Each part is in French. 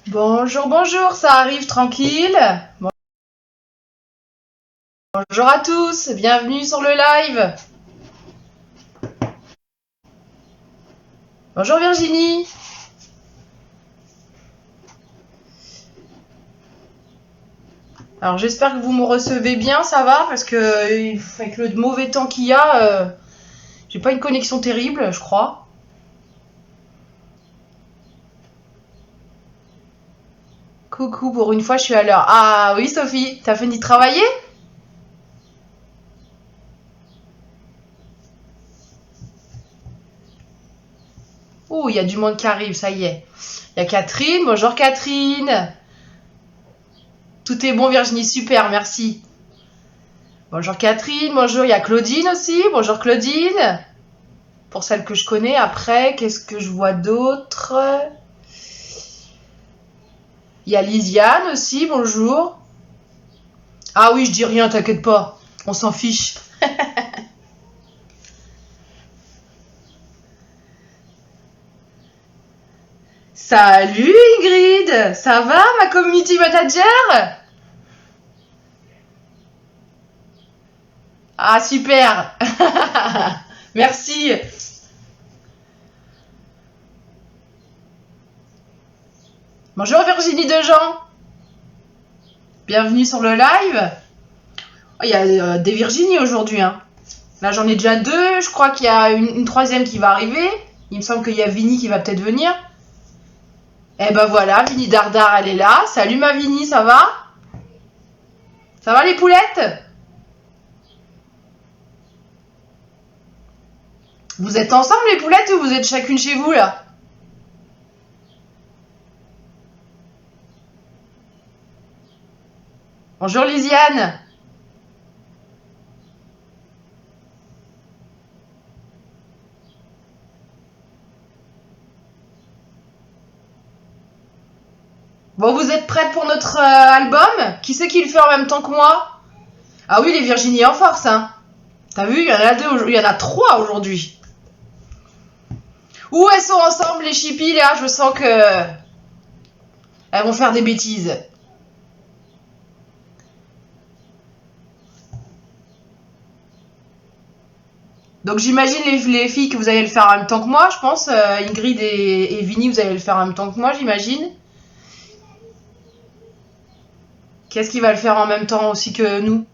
Bonjour, bonjour, ça arrive tranquille. Bonjour à tous, bienvenue sur le live. Bonjour Virginie. Alors j'espère que vous me recevez bien, ça va, parce que avec le mauvais temps qu'il y a, j'ai pas une connexion terrible, je crois. Coucou, pour une fois je suis à l'heure. Ah oui Sophie, t'as fini de travailler? Oh, il y a du monde qui arrive, ça y est. Il y a Catherine, bonjour Catherine. Tout est bon Virginie, super, merci. Bonjour Catherine, bonjour, il y a Claudine aussi, bonjour Claudine. Pour celle que je connais, après, qu'est-ce que je vois d'autre? Il y a Lisiane aussi, bonjour. Ah oui, je dis rien, t'inquiète pas, on s'en fiche. Salut Ingrid, ça va ma community manager? Ah super. Merci. Bonjour Virginie Dejean. Bienvenue sur le live. Oh, il y a des Virginie aujourd'hui, hein. Là j'en ai déjà deux, je crois qu'il y a une troisième qui va arriver. Il me semble qu'il y a Vini qui va peut-être venir. Eh ben voilà, Vini Dardar, elle est là. Salut ma Vini, ça va? Ça va les poulettes? Vous êtes ensemble les poulettes ou vous êtes chacune chez vous là? Bonjour Lisiane. Bon, vous êtes prêtes pour notre album? Qui c'est qui le fait en même temps que moi? Ah oui, les Virginie en force, hein. T'as vu, il y en a deux, il y en a trois aujourd'hui. Où elles sont ensemble les chippies là? Je sens que elles vont faire des bêtises. Donc j'imagine les filles que vous allez le faire en même temps que moi, je pense. Ingrid et Vini, vous allez le faire en même temps que moi, j'imagine. Qu'est-ce qui va le faire en même temps aussi que nous?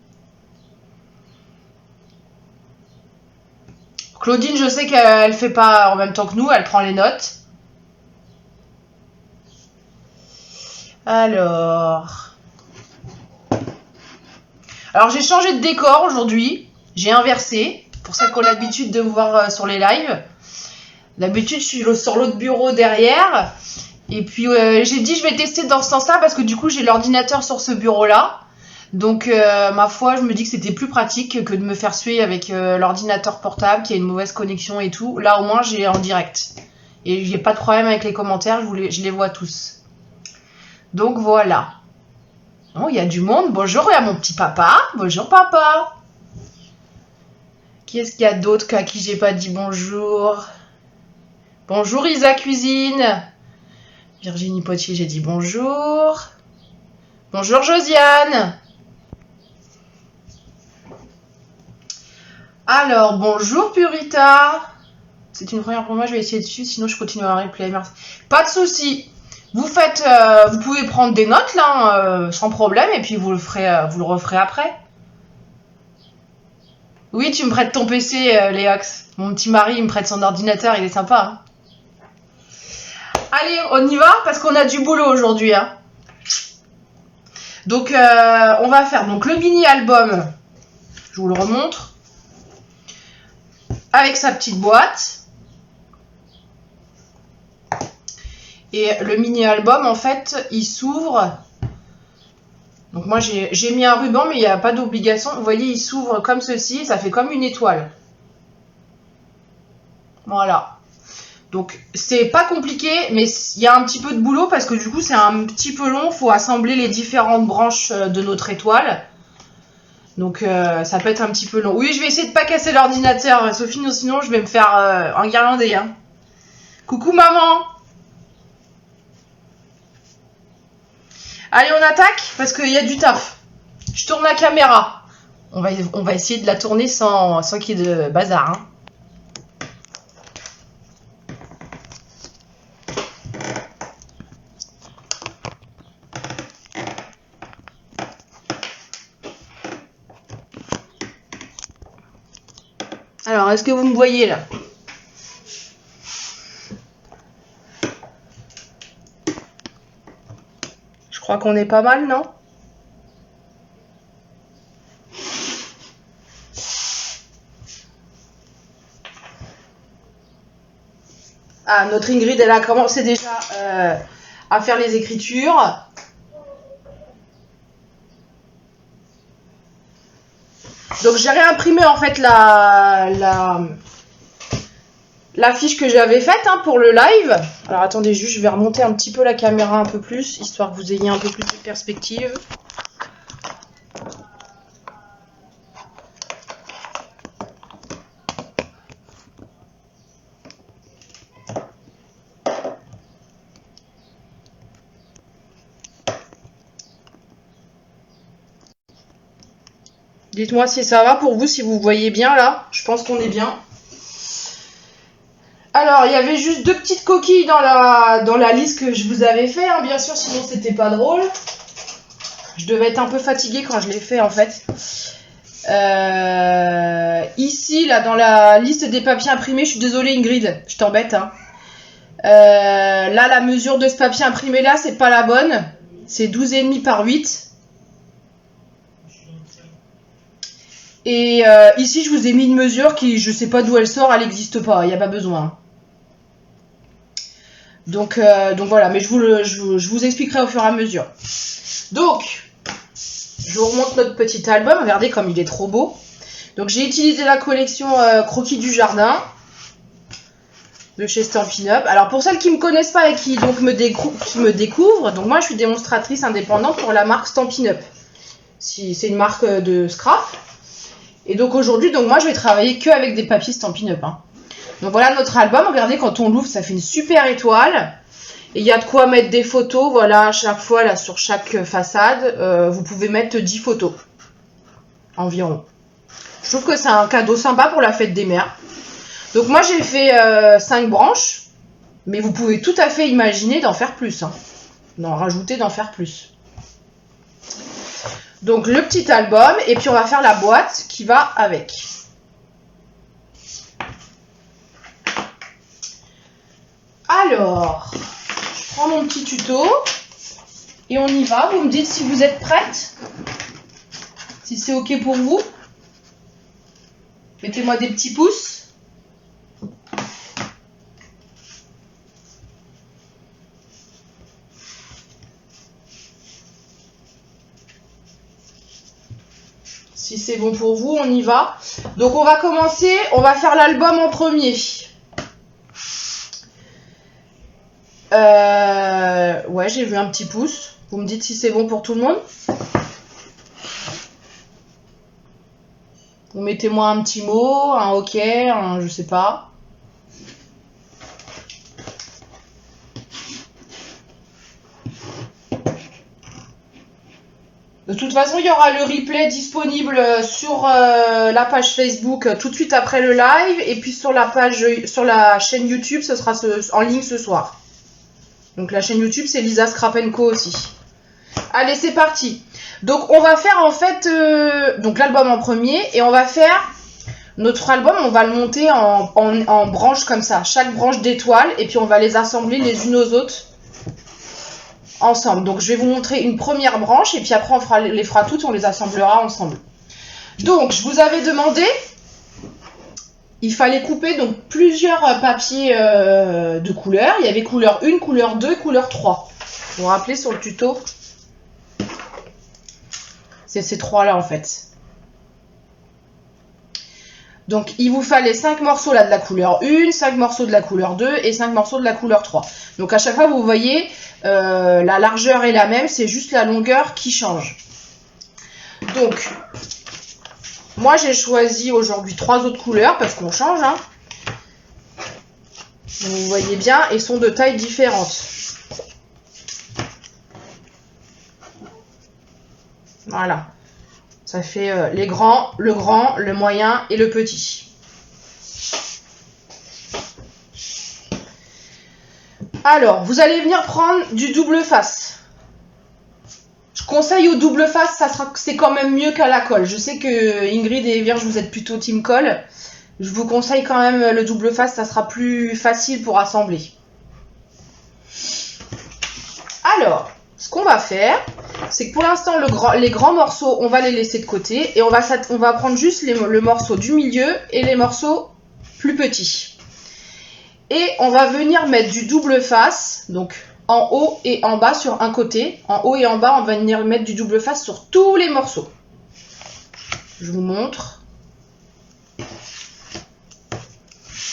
Claudine, je sais qu'elle fait pas en même temps que nous, elle prend les notes. Alors... Alors j'ai changé de décor aujourd'hui, j'ai inversé, pour celles qui ont l'habitude de me voir sur les lives. D'habitude je suis sur l'autre bureau derrière, et puis j'ai dit je vais tester dans ce sens-là parce que du coup j'ai l'ordinateur sur ce bureau-là. Donc ma foi je me dis que c'était plus pratique que de me faire suer avec l'ordinateur portable qui a une mauvaise connexion et tout. Là au moins j'ai en direct. Et j'ai pas de problème avec les commentaires, je les vois tous. Donc voilà. Oh, il y a du monde. Bonjour, il y a mon petit papa. Bonjour papa. Qui est-ce qu'il y a d'autre à qui j'ai pas dit bonjour? Bonjour Isa Cuisine. Virginie Potier, j'ai dit bonjour. Bonjour Josiane. Alors, bonjour Purita. C'est une première pour moi, je vais essayer dessus, sinon je continue à replay. Merci. Pas de souci. Vous faites, vous pouvez prendre des notes là, sans problème, et puis vous le referez après. Oui, tu me prêtes ton PC, Léox. Mon petit mari, il me prête son ordinateur, il est sympa. Hein. Allez, on y va parce qu'on a du boulot aujourd'hui. Hein. Donc, on va faire donc le mini-album. Je vous le remontre. Avec sa petite boîte. Et le mini-album, en fait, il s'ouvre. Donc moi, j'ai mis un ruban, mais il n'y a pas d'obligation. Vous voyez, il s'ouvre comme ceci. Ça fait comme une étoile. Voilà. Donc c'est pas compliqué, mais il y a un petit peu de boulot parce que du coup c'est un petit peu long, il faut assembler les différentes branches de notre étoile. Donc ça peut être un petit peu long. Oui, je vais essayer de pas casser l'ordinateur, Sophie, sinon je vais me faire enguirlander. Hein. Coucou maman. Allez, on attaque parce qu'il y a du taf. Je tourne la caméra. On va essayer de la tourner sans qu'il y ait de bazar. Hein. Alors, est-ce que vous me voyez là? Je crois qu'on est pas mal, non? Ah, notre Ingrid, elle a commencé déjà à faire les écritures. Donc j'ai réimprimé en fait la fiche que j'avais faite hein, pour le live. Alors attendez juste, je vais remonter un petit peu la caméra un peu plus, histoire que vous ayez un peu plus de perspective. Dites-moi si ça va pour vous, si vous voyez bien là. Je pense qu'on est bien. Alors, il y avait juste 2 petites coquilles dans la liste que je vous avais fait, hein, bien sûr, sinon c'était pas drôle. Je devais être un peu fatiguée quand je l'ai fait en fait. Ici, là, dans la liste des papiers imprimés, je suis désolée Ingrid, je t'embête. Hein. Là, la mesure de ce papier imprimé là, c'est pas la bonne. C'est 12,5 par 8. Et ici, je vous ai mis une mesure qui, je sais pas d'où elle sort, elle n'existe pas, il n'y a pas besoin. Donc voilà, mais je vous expliquerai au fur et à mesure. Donc, je vous remonte notre petit album, regardez comme il est trop beau. Donc j'ai utilisé la collection Croquis du Jardin de chez Stampin' Up. Alors pour celles qui ne me connaissent pas et qui donc me découvrent, donc moi je suis démonstratrice indépendante pour la marque Stampin' Up. C'est une marque de scrap. Et donc aujourd'hui, moi je vais travailler que avec des papiers Stampin' Up. Hein. Donc voilà notre album, regardez quand on l'ouvre, ça fait une super étoile. Et il y a de quoi mettre des photos, voilà, à chaque fois là sur chaque façade, vous pouvez mettre 10 photos environ. Je trouve que c'est un cadeau sympa pour la fête des mères. Donc moi j'ai fait 5 branches, mais vous pouvez tout à fait imaginer d'en faire plus. Hein. D'en rajouter, d'en faire plus. Donc le petit album, et puis on va faire la boîte qui va avec. Alors, je prends mon petit tuto et on y va. Vous me dites si vous êtes prête, si c'est ok pour vous. Mettez-moi des petits pouces. Si c'est bon pour vous, on y va. Donc on va commencer, on va faire l'album en premier. Ouais, j'ai vu un petit pouce. Vous me dites si c'est bon pour tout le monde. Vous mettez-moi un petit mot, un ok, un je sais pas. De toute façon, il y aura le replay disponible sur la page Facebook tout de suite après le live. Et puis sur la chaîne YouTube, ce sera en ligne ce soir. Donc la chaîne YouTube, c'est Lisa Scrap & Co aussi. Allez, c'est parti. Donc on va faire en fait donc l'album en premier. Et on va faire notre album, on va le monter en branches comme ça. Chaque branche d'étoiles. Et puis on va les assembler les unes aux autres. Ensemble. Donc je vais vous montrer une première branche et puis après on les fera toutes, on les assemblera ensemble. Donc je vous avais demandé, il fallait couper donc plusieurs papiers de couleur. Il y avait couleur 1, couleur 2, couleur 3. Vous vous rappelez sur le tuto? C'est ces trois là en fait. Donc il vous fallait 5 morceaux là de la couleur 1, 5 morceaux de la couleur 2 et 5 morceaux de la couleur 3. Donc à chaque fois vous voyez la largeur est la même, c'est juste la longueur qui change. Donc moi j'ai choisi aujourd'hui 3 autres couleurs parce qu'on change. Hein. Donc, vous voyez bien, elles sont de tailles différentes. Voilà. Ça fait les grands, le grand, le moyen et le petit. Alors, vous allez venir prendre du double face. Je conseille au double face, c'est quand même mieux qu'à la colle. Je sais que Ingrid et Vierge, vous êtes plutôt team colle. Je vous conseille quand même le double face, ça sera plus facile pour assembler. Alors, ce qu'on va faire, c'est que pour l'instant, les grands morceaux, on va les laisser de côté. Et on va prendre juste le morceau du milieu et les morceaux plus petits. Et on va venir mettre du double face, donc en haut et en bas sur un côté. En haut et en bas, on va venir mettre du double face sur tous les morceaux. Je vous montre.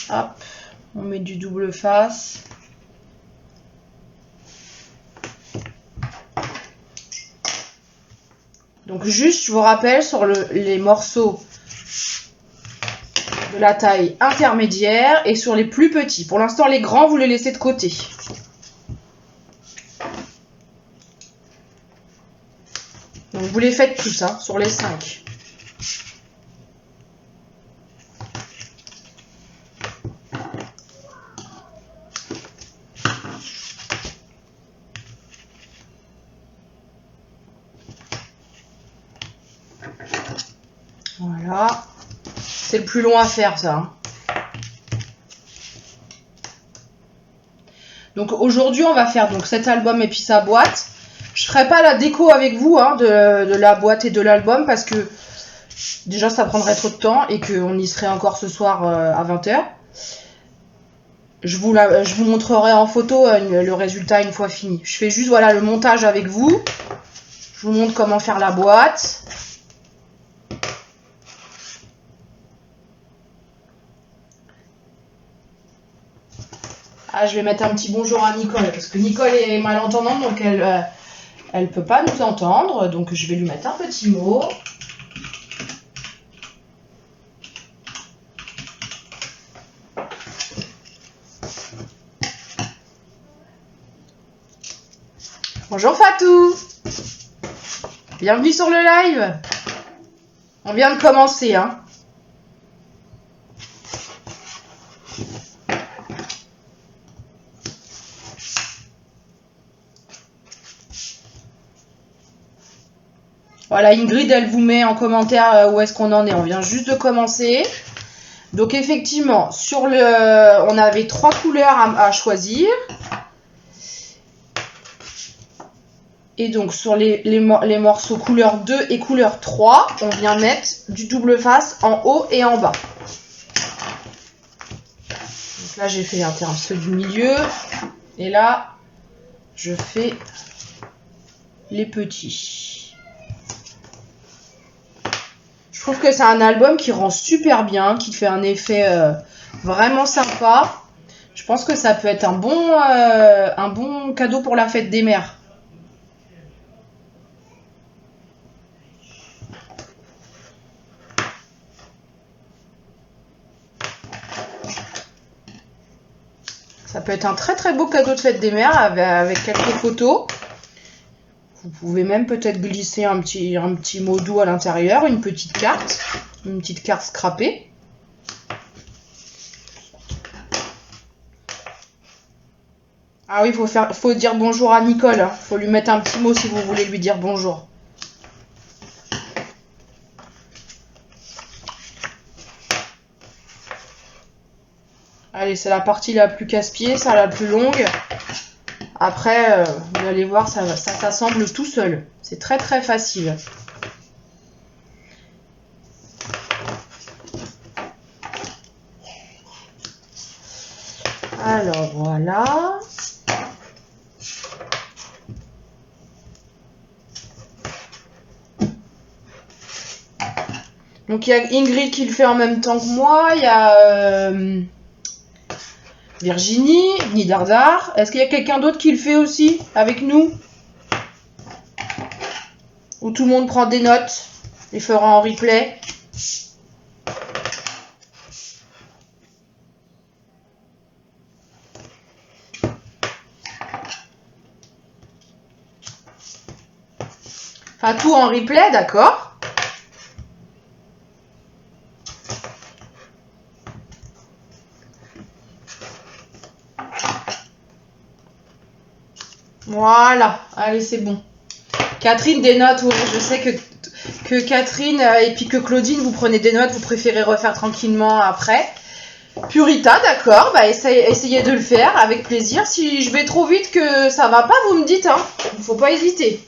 Hop, on met du double face. Donc juste, je vous rappelle, sur les morceaux de la taille intermédiaire et sur les plus petits. Pour l'instant, les grands, vous les laissez de côté. Donc vous les faites tous, hein, sur les 5. Voilà. C'est le plus long à faire, ça. Hein. Donc aujourd'hui, on va faire donc cet album et puis sa boîte. Je ferai pas la déco avec vous hein, de la boîte et de l'album parce que déjà ça prendrait trop de temps et qu'on y serait encore ce soir à 20h. Je vous montrerai en photo le résultat une fois fini. Je fais juste voilà le montage avec vous. Je vous montre comment faire la boîte. Ah, je vais mettre un petit bonjour à Nicole parce que Nicole est malentendante donc elle peut pas nous entendre. Donc je vais lui mettre un petit mot. Bonjour Fatou. Bienvenue sur le live. On vient de commencer hein. Voilà, Ingrid, elle vous met en commentaire où est-ce qu'on en est. On vient juste de commencer. Donc effectivement, on avait 3 couleurs à choisir. Et donc sur les morceaux couleur 2 et couleur 3, on vient mettre du double face en haut et en bas. Donc là, j'ai fait ceux du milieu. Et là, je fais les petits. Je trouve que c'est un album qui rend super bien, qui fait un effet vraiment sympa. Je pense que ça peut être un bon cadeau pour la fête des mères. Ça peut être un très très beau cadeau de fête des mères avec quelques photos. Vous pouvez même peut-être glisser un petit mot doux à l'intérieur, une petite carte scrapée. Ah oui, faut dire bonjour à Nicole. Faut lui mettre un petit mot si vous voulez lui dire bonjour. Allez, c'est la partie la plus casse-pied, ça la plus longue. Après, vous allez voir, ça s'assemble tout seul. C'est très très facile. Alors voilà. Donc il y a Ingrid qui le fait en même temps que moi. Il y a Virginie, Nidardar. Est-ce qu'il y a quelqu'un d'autre qui le fait aussi avec nous? Ou tout le monde prend des notes et fera en replay? Enfin, tout en replay, d'accord. Voilà, allez, c'est bon. Catherine, des notes, oui, je sais que Catherine et puis que Claudine, vous prenez des notes, vous préférez refaire tranquillement après. Purita, d'accord, bah essayez de le faire avec plaisir. Si je vais trop vite que ça va pas, vous me dites, hein. Il faut pas hésiter.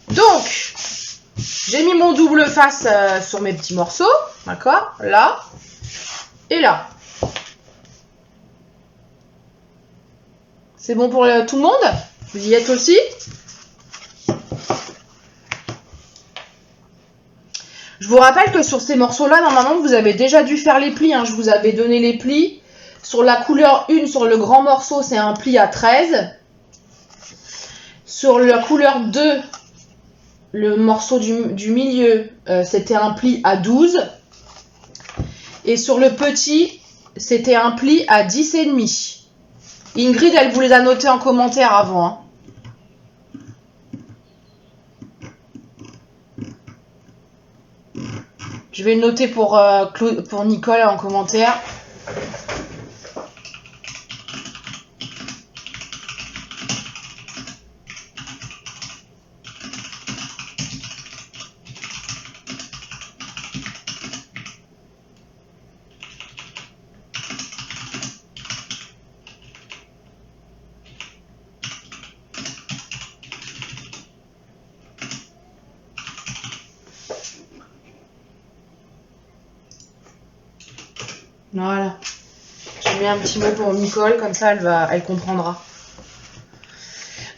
Donc, j'ai mis mon double face sur mes petits morceaux, d'accord, là et là. C'est bon pour tout le monde? Vous y êtes aussi? Je vous rappelle que sur ces morceaux-là, normalement, vous avez déjà dû faire les plis. Hein. Je vous avais donné les plis. Sur la couleur 1, sur le grand morceau, c'est un pli à 13. Sur la couleur 2, le morceau du milieu, c'était un pli à 12. Et sur le petit, c'était un pli à 10,5. Ingrid, elle vous les a notés en commentaire avant. Hein. Je vais le noter pour Nicole en commentaire. Voilà. J'ai mis un petit mot pour Nicole, comme ça elle comprendra.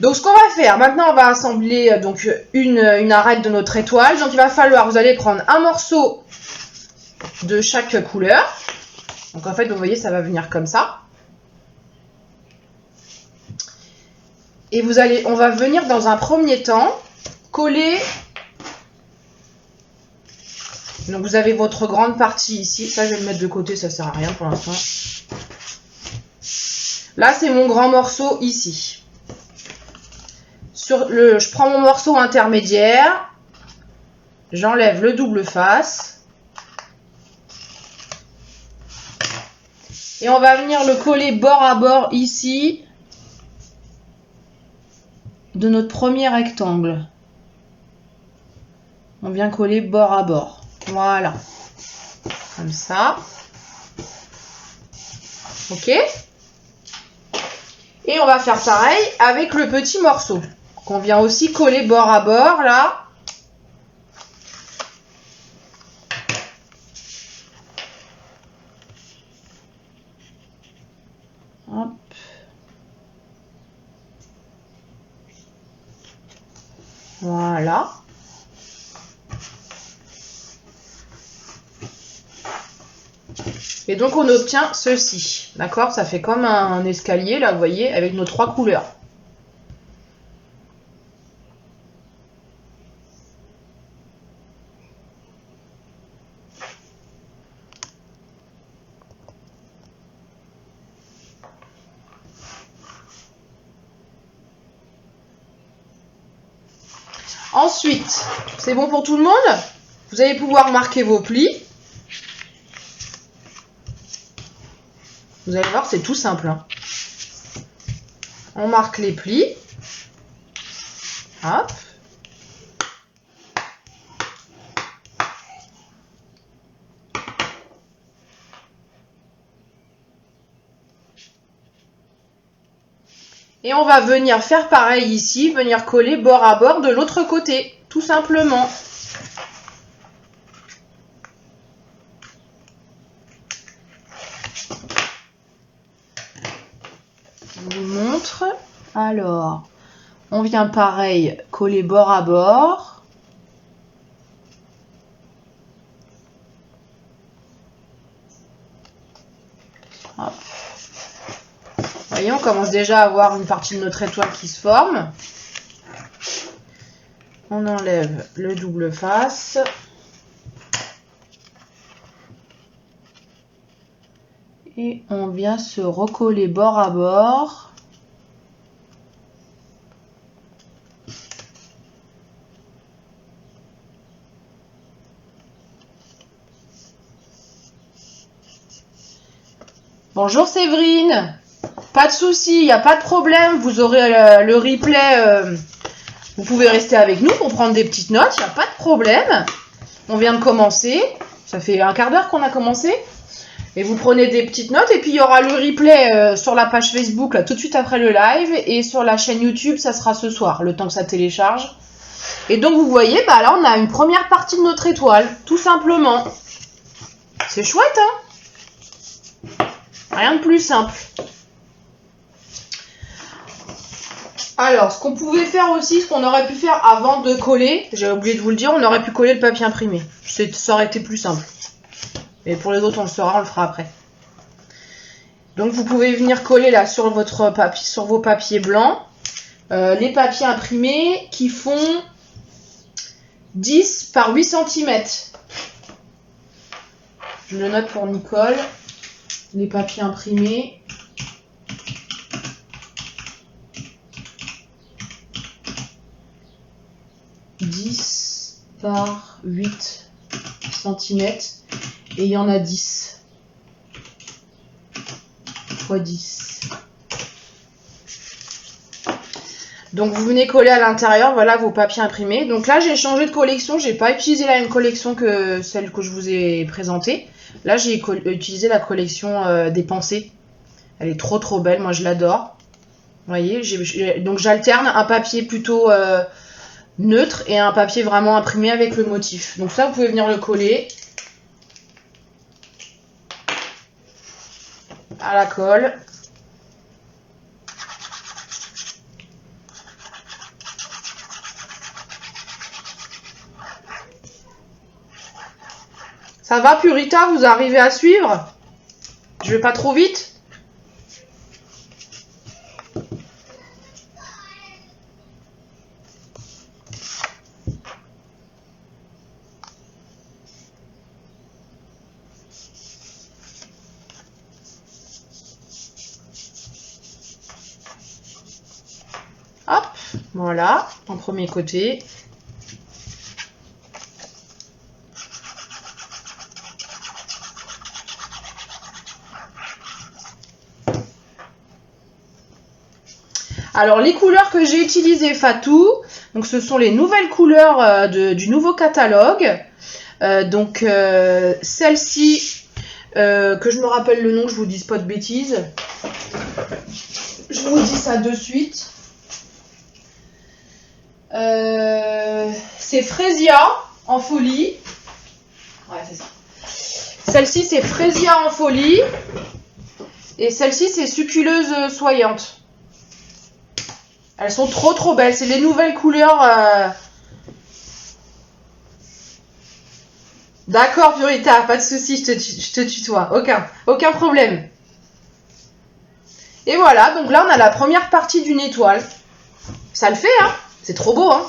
Donc ce qu'on va faire, maintenant on va assembler donc une arête de notre étoile. Donc il va falloir, vous allez prendre un morceau de chaque couleur. Donc en fait vous voyez ça va venir comme ça. Et on va venir dans un premier temps coller. Donc vous avez votre grande partie ici. Ça je vais le mettre de côté, ça sert à rien pour l'instant. Là c'est mon grand morceau ici. Je prends mon morceau intermédiaire. J'enlève le double face. Et on va venir le coller bord à bord ici. De notre premier rectangle. On vient coller bord à bord. Voilà. Comme ça. Ok. Et on va faire pareil avec le petit morceau. Qu'on vient aussi coller bord à bord, là. Hop. Voilà. Et donc on obtient ceci, d'accord? Ça fait comme un escalier, là, vous voyez, avec nos 3 couleurs. Ensuite, c'est bon pour tout le monde? Vous allez pouvoir marquer vos plis. Vous allez voir, c'est tout simple. Hein. On marque les plis. Hop. Et on va venir faire pareil ici, venir coller bord à bord de l'autre côté, tout simplement. Je vous montre. Alors, on vient pareil coller bord à bord. Hop. Vous voyez, on commence déjà à avoir une partie de notre étoile qui se forme. On enlève le double face. Et on vient se recoller bord à bord. Bonjour Séverine. Pas de souci, il n'y a pas de problème. Vous aurez le replay. Vous pouvez rester avec nous pour prendre des petites notes. Il n'y a pas de problème. On vient de commencer. Ça fait un quart d'heure qu'on a commencé. Et vous prenez des petites notes. Et puis il y aura le replay sur la page Facebook là, tout de suite après le live. Et sur la chaîne YouTube, ça sera ce soir, le temps que ça télécharge. Et donc vous voyez, bah là on a une première partie de notre étoile. Tout simplement. C'est chouette, hein? Rien de plus simple. Alors, ce qu'on pouvait faire aussi, ce qu'on aurait pu faire avant de coller, j'ai oublié de vous le dire, on aurait pu coller le papier imprimé. Ça aurait été plus simple. Et pour les autres, on le saura, on le fera après. Donc, vous pouvez venir coller là sur votre papier, sur vos papiers blancs, les papiers imprimés qui font 10 par 8 cm. Je le note pour Nicole. Les papiers imprimés. Par 8 cm et il y en a 10 x 10. Donc vous venez coller à l'intérieur, voilà vos papiers imprimés. Donc là j'ai changé de collection, j'ai pas utilisé la même collection que celle que je vous ai présentée. Là j'ai utilisé la collection des pensées. Elle est trop belle, moi je l'adore. Vous voyez, donc j'alterne un papier plutôt neutre et un papier vraiment imprimé avec le motif. Donc ça, vous pouvez venir le coller à la colle. Ça va, Purita? Vous arrivez à suivre? Je vais pas trop vite? Hop, voilà, en premier côté. Alors, les couleurs que j'ai utilisées, Fatou, donc ce sont les nouvelles couleurs du nouveau catalogue. Celle-ci, que je me rappelle le nom, je vous dis pas de bêtises. Je vous dis ça de suite. C'est Frésia en folie. Ouais, c'est ça. Celle-ci, c'est Frésia en folie. Et celle-ci, c'est Succuleuse soyante. Elles sont trop belles. C'est les nouvelles couleurs. D'accord, Purita, pas de souci, je te tutoie. Aucun problème. Et voilà, donc là, on a la première partie d'une étoile. Ça le fait, hein? C'est trop beau, hein?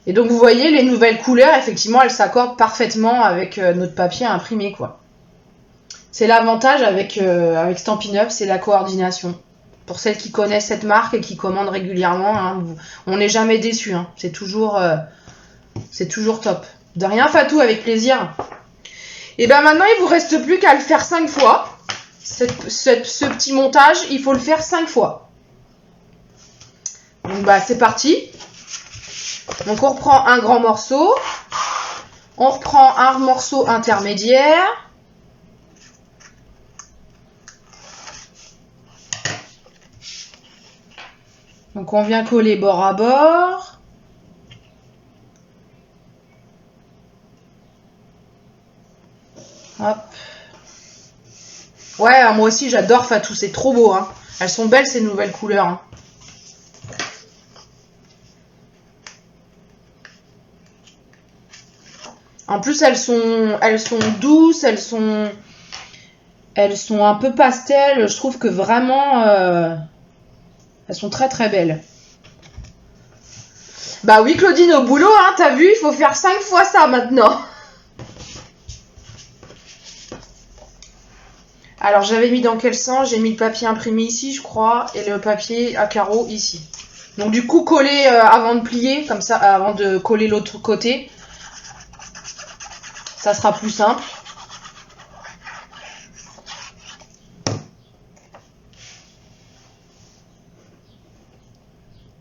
Et donc, vous voyez, les nouvelles couleurs, effectivement, elles s'accordent parfaitement avec notre papier imprimé, quoi. C'est l'avantage avec Stampin' Up, c'est la coordination. Pour celles qui connaissent cette marque et qui commandent régulièrement, hein, on n'est jamais déçus. Hein. C'est toujours top. De rien, Fatou, avec plaisir. Et bien maintenant, il vous reste plus qu'à le faire 5 fois. Ce petit montage, il faut le faire 5 fois. Donc bah c'est parti. Donc on reprend un grand morceau. On reprend un morceau intermédiaire. Donc on vient coller bord à bord. Hop. Ouais, moi aussi j'adore Fatou, c'est trop beau. Hein. Elles sont belles ces nouvelles couleurs. Hein. En plus elles sont douces, elles sont un peu pastel. Je trouve que vraiment elles sont très belles. Bah oui Claudine, au boulot, hein, t'as vu, il faut faire 5 fois ça maintenant. Alors j'avais mis dans quel sens? J'ai mis le papier imprimé ici, je crois, et le papier à carreaux ici. Donc du coup coller avant de plier, comme ça, avant de coller l'autre côté. Ça sera plus simple.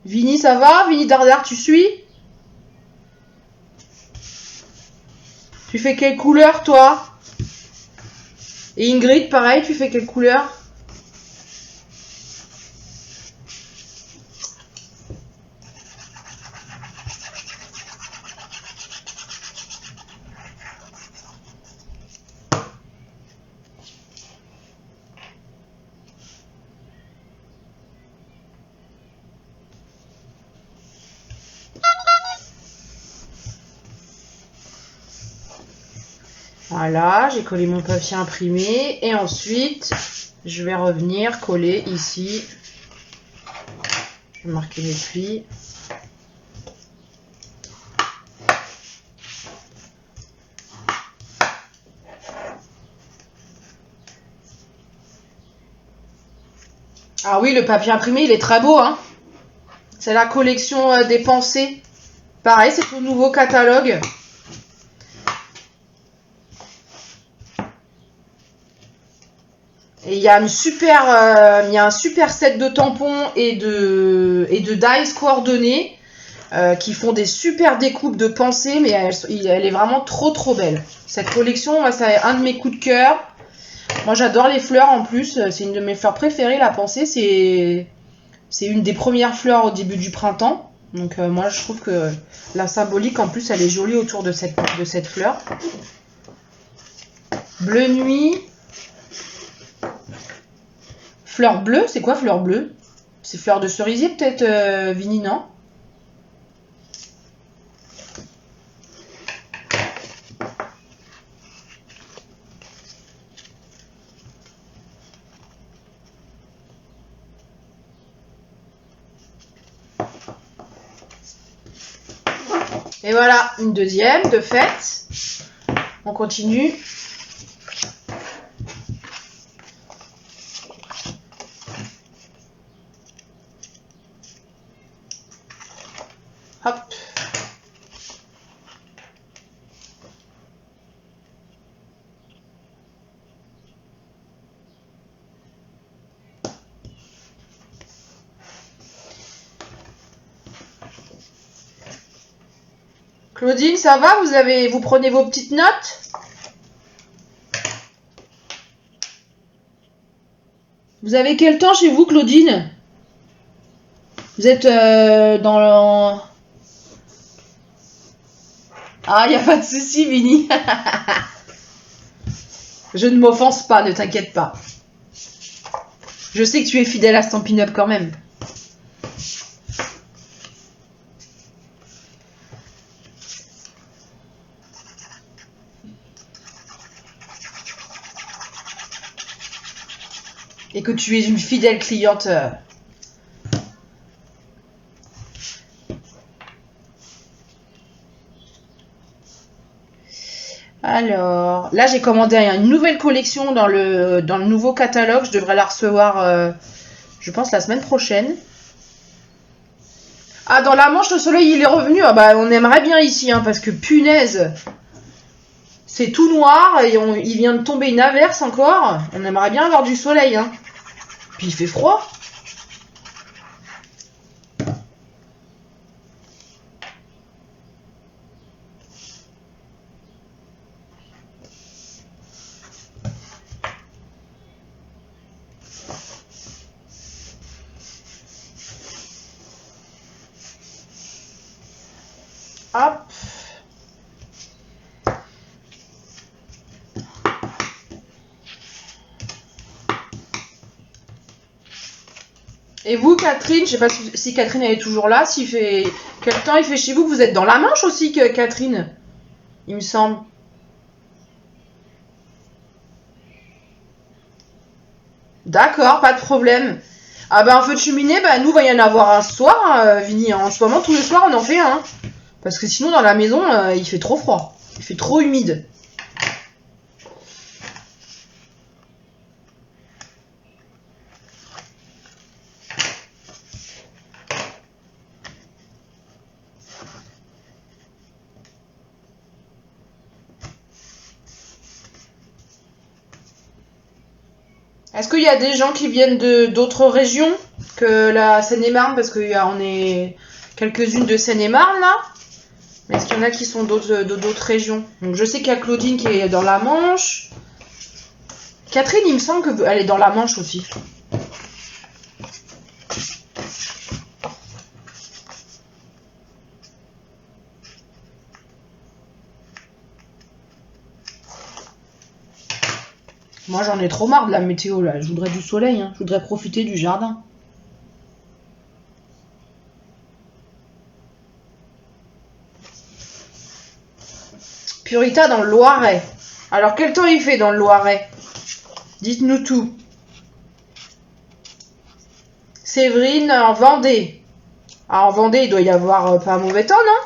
Vini, ça va? Vini Dardar, tu suis? Tu fais quelle couleur, toi? Et Ingrid, pareil, tu fais quelle couleur? Voilà, j'ai collé mon papier imprimé et ensuite je vais revenir coller ici. Je vais marquer les plis. Ah oui, le papier imprimé, il est très beau, hein. C'est la collection des pensées. Pareil, c'est ton nouveau catalogue. Et il y a un super set de tampons et de dies coordonnés qui font des super découpes de pensées, mais elle est vraiment trop belle. Cette collection, moi, c'est un de mes coups de cœur. Moi, j'adore les fleurs en plus. C'est une de mes fleurs préférées, la pensée. C'est une des premières fleurs au début du printemps. Donc moi, je trouve que la symbolique, en plus, elle est jolie autour de cette fleur. Bleu nuit. Fleur bleue, c'est quoi fleur bleue? C'est fleur de cerisier peut-être, Vini, non? Et voilà, une deuxième de fait. On continue. Hop. Claudine, ça va? Vous prenez vos petites notes? Vous avez quel temps chez vous, Claudine? Vous êtes dans le... Ah, il n'y a pas de souci, Vini. Je ne m'offense pas, ne t'inquiète pas. Je sais que tu es fidèle à Stampin' Up quand même. Et que tu es une fidèle cliente. Alors, là j'ai commandé une nouvelle collection dans le nouveau catalogue. Je devrais la recevoir, je pense, la semaine prochaine. Ah, dans la Manche, le soleil il est revenu. Ah bah, on aimerait bien ici, hein, parce que punaise, c'est tout noir et il vient de tomber une averse encore. On aimerait bien avoir du soleil, hein. Puis il fait froid. Hop. Et vous, Catherine, je sais pas si Catherine elle est toujours là, quel temps il fait chez vous? Vous êtes dans la Manche aussi, Catherine, il me semble. D'accord, pas de problème. Ah ben un feu de cheminée, ben nous va y en avoir un ce soir, hein, Vini. En ce moment, tous les soirs, on en fait un. Parce que sinon, dans la maison, il fait trop froid. Il fait trop humide. Est-ce qu'il y a des gens qui viennent d'autres régions? que la Seine-et-Marne, parce qu'on est quelques-unes de Seine-et-Marne là. Mais est-ce qu'il y en a qui sont d'autres régions? Donc je sais qu'il y a Claudine qui est dans la Manche. Catherine, il me semble qu'elle est dans la Manche aussi. Moi j'en ai trop marre de la météo là, je voudrais du soleil, hein. Je voudrais profiter du jardin. Purita dans le Loiret. Alors quel temps il fait dans le Loiret? Dites-nous tout. Séverine en Vendée. Ah, en Vendée il doit y avoir pas un mauvais temps, non?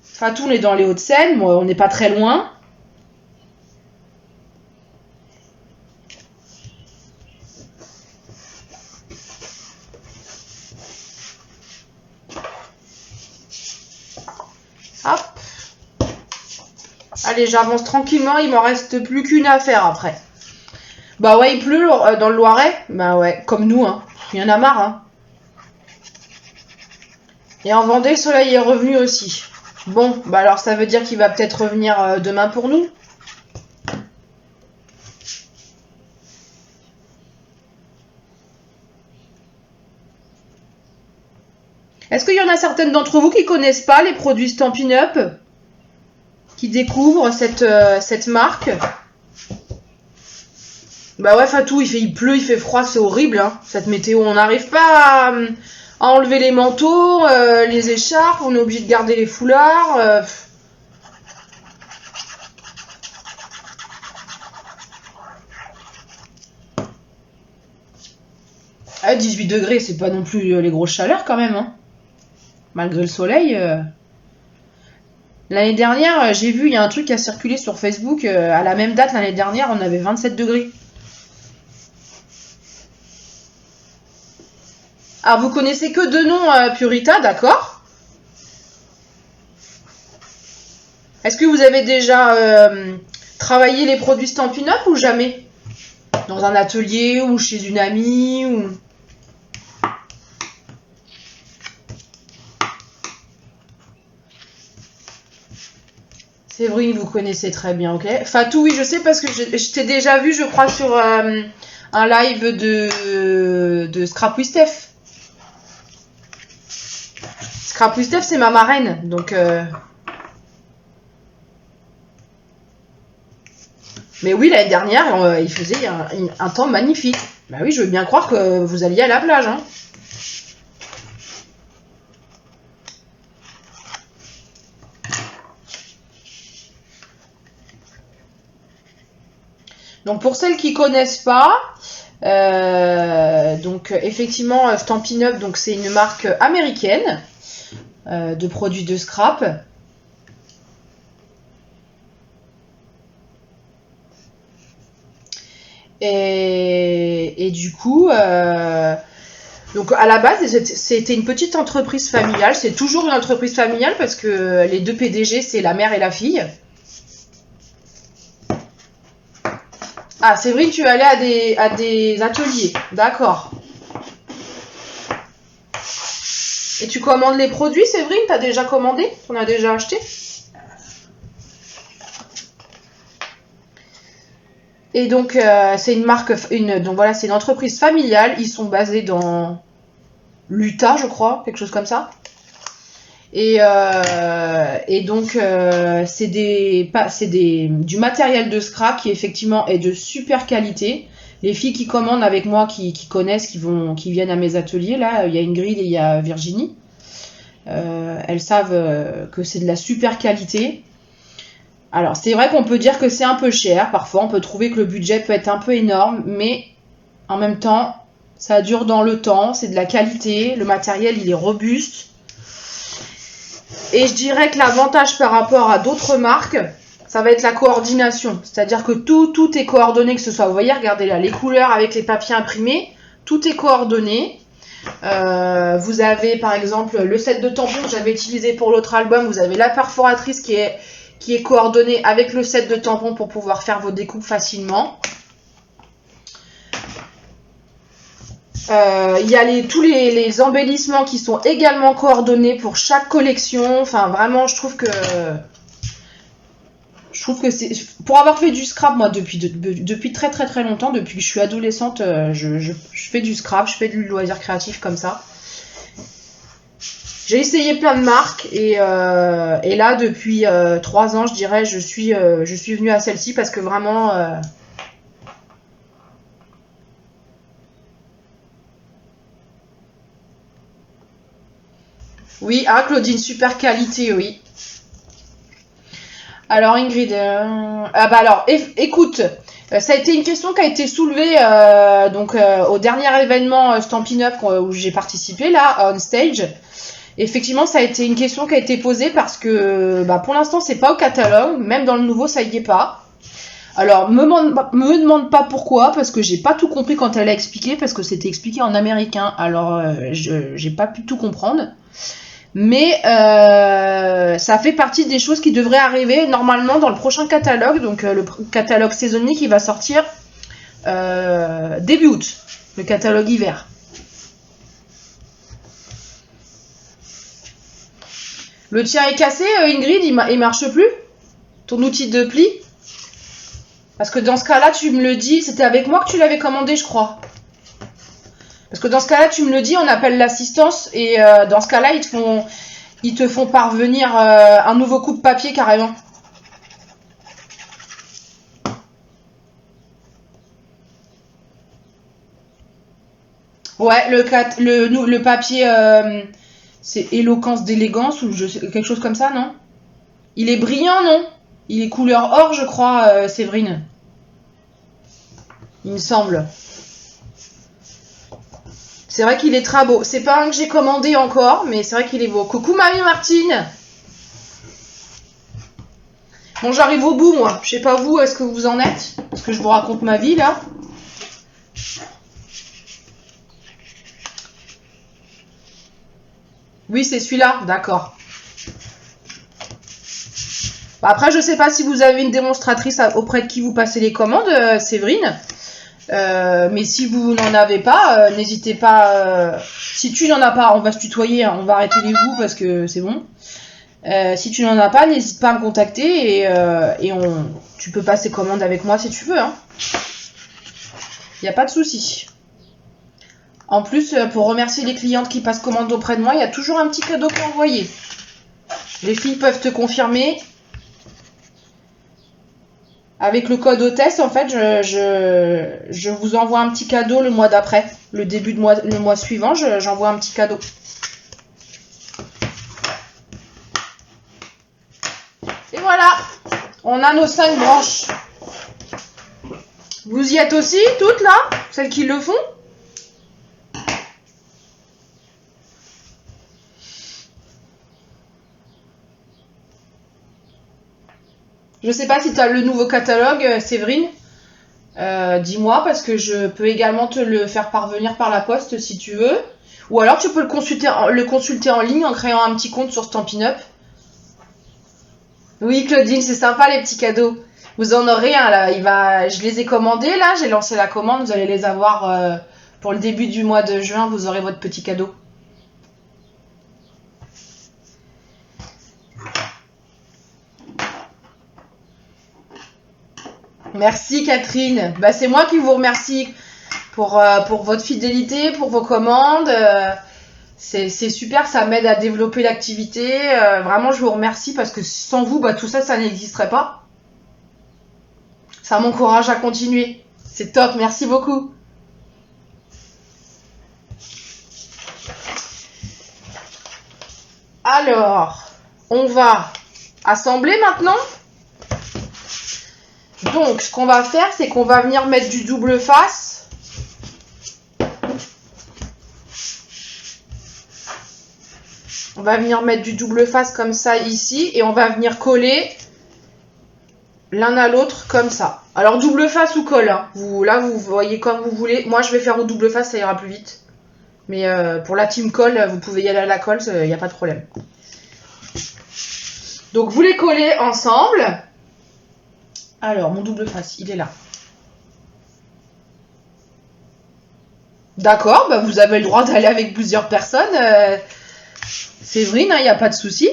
Fatou, on est dans les Hauts-de-Seine, moi on n'est pas très loin. Hop. Allez, j'avance tranquillement, il m'en reste plus qu'une à faire après. Bah ouais, il pleut dans le Loiret. Bah ouais, comme nous, hein. Il y en a marre, hein. Et en Vendée, le soleil est revenu aussi. Bon, bah alors ça veut dire qu'il va peut-être revenir demain pour nous. Est-ce qu'il y en a certaines d'entre vous qui connaissent pas les produits Stampin' Up? Qui découvrent cette marque? Bah ouais, Fatou, il pleut, il fait froid, c'est horrible, hein, cette météo. On n'arrive pas à enlever les manteaux, les écharpes, on est obligé de garder les foulards. 18 degrés, c'est pas non plus les grosses chaleurs quand même, hein. Malgré le soleil. L'année dernière, j'ai vu, il y a un truc qui a circulé sur Facebook, à la même date l'année dernière, on avait 27 degrés. Alors, vous connaissez que deux noms Purita, d'accord? Est-ce que vous avez déjà travaillé les produits Stampin' Up ou jamais? Dans un atelier ou chez une amie ou... Séverine, vous connaissez très bien, ok? Fatou, oui, je sais parce que je t'ai déjà vu, je crois, sur un live de Scrap with Steph. Scrap with Steph, c'est ma marraine, donc... Mais oui, l'année dernière, il faisait un temps magnifique. Bah oui, je veux bien croire que vous alliez à la plage, hein. Donc pour celles qui connaissent pas, donc effectivement Stampin' Up, donc c'est une marque américaine de produits de scrap. Et du coup, donc à la base c'était une petite entreprise familiale. C'est toujours une entreprise familiale parce que les deux PDG c'est la mère et la fille. Ah, Séverine, tu es allée à des ateliers. D'accord. Et tu commandes les produits, Séverine? T'as déjà commandé? On a déjà acheté? Et donc, c'est une marque, donc voilà, c'est une entreprise familiale. Ils sont basés dans l'Utah, je crois, quelque chose comme ça. Et donc, c'est du matériel de scrap qui effectivement est de super qualité. Les filles qui commandent avec moi, qui connaissent, qui viennent à mes ateliers, là, il y a Ingrid et il y a Virginie. Elles savent que c'est de la super qualité. Alors, c'est vrai qu'on peut dire que c'est un peu cher. Parfois, on peut trouver que le budget peut être un peu énorme, mais en même temps, ça dure dans le temps. C'est de la qualité. Le matériel, il est robuste. Et je dirais que l'avantage par rapport à d'autres marques, ça va être la coordination. C'est-à-dire que tout est coordonné, que ce soit, vous voyez, regardez là, les couleurs avec les papiers imprimés, tout est coordonné. Vous avez par exemple le set de tampons que j'avais utilisé pour l'autre album, vous avez la perforatrice qui est coordonnée avec le set de tampons pour pouvoir faire vos découpes facilement. Il y a tous les embellissements qui sont également coordonnés pour chaque collection. Enfin, vraiment, je trouve que c'est... Pour avoir fait du scrap, moi, depuis très très très longtemps, depuis que je suis adolescente, je fais du scrap, je fais du loisir créatif comme ça. J'ai essayé plein de marques et là, depuis 3 ans, je dirais, je suis venue à celle-ci parce que vraiment... Oui, ah Claudine, super qualité, oui. Alors Ingrid, alors écoute, ça a été une question qui a été soulevée au dernier événement Stampin' Up où j'ai participé là, on stage. Effectivement, ça a été une question qui a été posée parce que pour l'instant c'est pas au catalogue, même dans le nouveau ça y est pas. Alors me demande pas pourquoi, parce que j'ai pas tout compris quand elle a expliqué, parce que c'était expliqué en américain, alors j'ai pas pu tout comprendre. Mais ça fait partie des choses qui devraient arriver normalement dans le prochain catalogue, donc le catalogue saisonnier qui va sortir début août, le catalogue hiver. Le tien est cassé, Ingrid, il marche plus? Ton outil de pli? Parce que dans ce cas-là, tu me le dis, c'était avec moi que tu l'avais commandé, je crois. Parce que dans ce cas-là, tu me le dis, on appelle l'assistance et dans ce cas-là, ils te font parvenir un nouveau coupe-papier carrément. Ouais, le papier, c'est éloquence d'élégance ou quelque chose comme ça, non? Il est brillant, non? Il est couleur or, je crois, Séverine. Il me semble. C'est vrai qu'il est très beau. C'est pas un que j'ai commandé encore, mais c'est vrai qu'il est beau. Coucou Mamie Martine. Bon, j'arrive au bout, moi. Je sais pas vous, est-ce que vous en êtes? Parce que je vous raconte ma vie, là. Oui, c'est celui-là. D'accord. Après, je sais pas si vous avez une démonstratrice auprès de qui vous passez les commandes, Séverine. Mais si vous n'en avez pas, n'hésitez pas. Si tu n'en as pas, on va se tutoyer, hein, on va arrêter les vous parce que c'est bon. Si tu n'en as pas, n'hésite pas à me contacter et tu peux passer commande avec moi si tu veux. Hein. Il n'y a pas de souci. En plus, pour remercier les clientes qui passent commande auprès de moi, il y a toujours un petit cadeau qui est envoyé. Les filles peuvent te confirmer. Avec le code hôtesse, en fait, je vous envoie un petit cadeau le mois d'après. Le mois suivant, j'envoie un petit cadeau. Et voilà, on a nos 5 branches. Vous y êtes aussi, toutes là? Celles qui le font? Je sais pas si tu as le nouveau catalogue, Séverine. Dis-moi, parce que je peux également te le faire parvenir par la poste si tu veux. Ou alors tu peux le consulter en ligne en créant un petit compte sur Stampin' Up. Oui, Claudine, c'est sympa les petits cadeaux. Vous en aurez un là. Je les ai commandés là, j'ai lancé la commande. Vous allez les avoir pour le début du mois de juin. Vous aurez votre petit cadeau. Merci Catherine. C'est moi qui vous remercie pour votre fidélité, pour vos commandes. C'est super, ça m'aide à développer l'activité. Vraiment, je vous remercie parce que sans vous, tout ça, ça n'existerait pas. Ça m'encourage à continuer. C'est top, merci beaucoup. Alors, on va assembler maintenant. Donc, ce qu'on va faire, c'est qu'on va venir mettre du double face. On va venir mettre du double face comme ça ici. Et on va venir coller l'un à l'autre comme ça. Alors, double face ou colle. Hein. Vous voyez comme vous voulez. Moi, je vais faire au double face, ça ira plus vite. Mais pour la team colle, vous pouvez y aller à la colle, il n'y a pas de problème. Donc, vous les collez ensemble. Alors, mon double face, il est là. D'accord, bah vous avez le droit d'aller avec plusieurs personnes. Séverine, il n'y a pas de souci.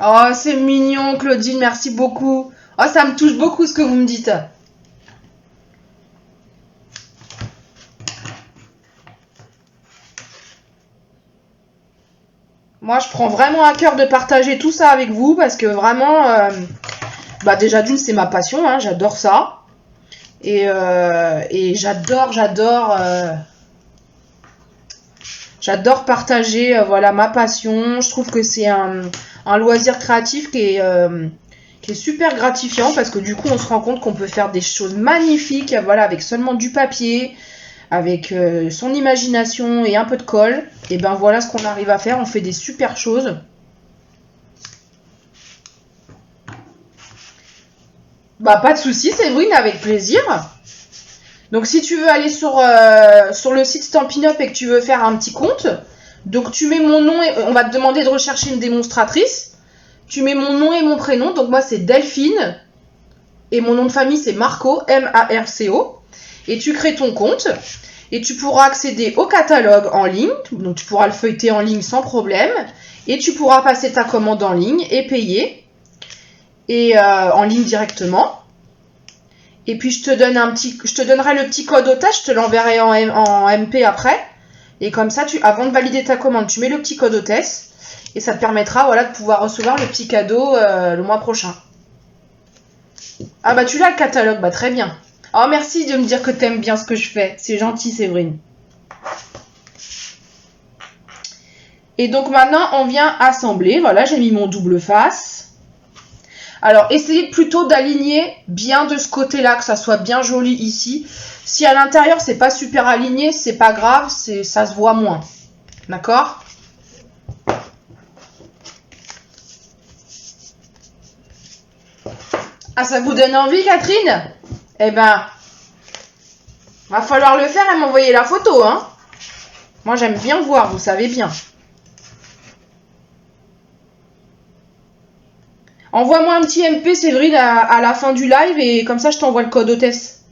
Oh, c'est mignon, Claudine, merci beaucoup. Oh, ça me touche beaucoup ce que vous me dites. Moi, je prends vraiment à cœur de partager tout ça avec vous parce que vraiment, bah déjà d'une, c'est ma passion, hein, j'adore ça. Et j'adore partager voilà, ma passion. Je trouve que c'est un loisir créatif qui est super gratifiant parce que du coup, on se rend compte qu'on peut faire des choses magnifiques voilà, avec seulement du papier, avec son imagination et un peu de colle. Et ben voilà ce qu'on arrive à faire. On fait des super choses. Bah, pas de souci, Séverine, avec plaisir. Donc, si tu veux aller sur le site Stampin' Up et que tu veux faire un petit compte, donc tu mets mon nom et on va te demander de rechercher une démonstratrice. Tu mets mon nom et mon prénom. Donc, moi, c'est Delphine. Et mon nom de famille, c'est Marco, M-A-R-C-O. Et tu crées ton compte. Et tu pourras accéder au catalogue en ligne. Donc, tu pourras le feuilleter en ligne sans problème. Et tu pourras passer ta commande en ligne et payer. Et en ligne directement. Et puis je te donnerai le petit code hôtesse, je te l'enverrai en MP après. Et comme ça, avant de valider ta commande, tu mets le petit code hôtesse. Et ça te permettra voilà, de pouvoir recevoir le petit cadeau le mois prochain. Ah bah tu l'as le catalogue, bah très bien. Oh merci de me dire que t'aimes bien ce que je fais. C'est gentil Séverine. Et donc maintenant, on vient assembler. Voilà, j'ai mis mon double face. Alors, essayez plutôt d'aligner bien de ce côté-là, que ça soit bien joli ici. Si à l'intérieur, c'est pas super aligné, c'est pas grave, ça se voit moins. D'accord ? Ah, ça vous donne envie, Catherine ? Eh ben, va falloir le faire et m'envoyer la photo, hein. Moi, j'aime bien voir, vous savez bien. Envoie-moi un petit MP, Séverine, à la fin du live et comme ça, je t'envoie le code hôtesse.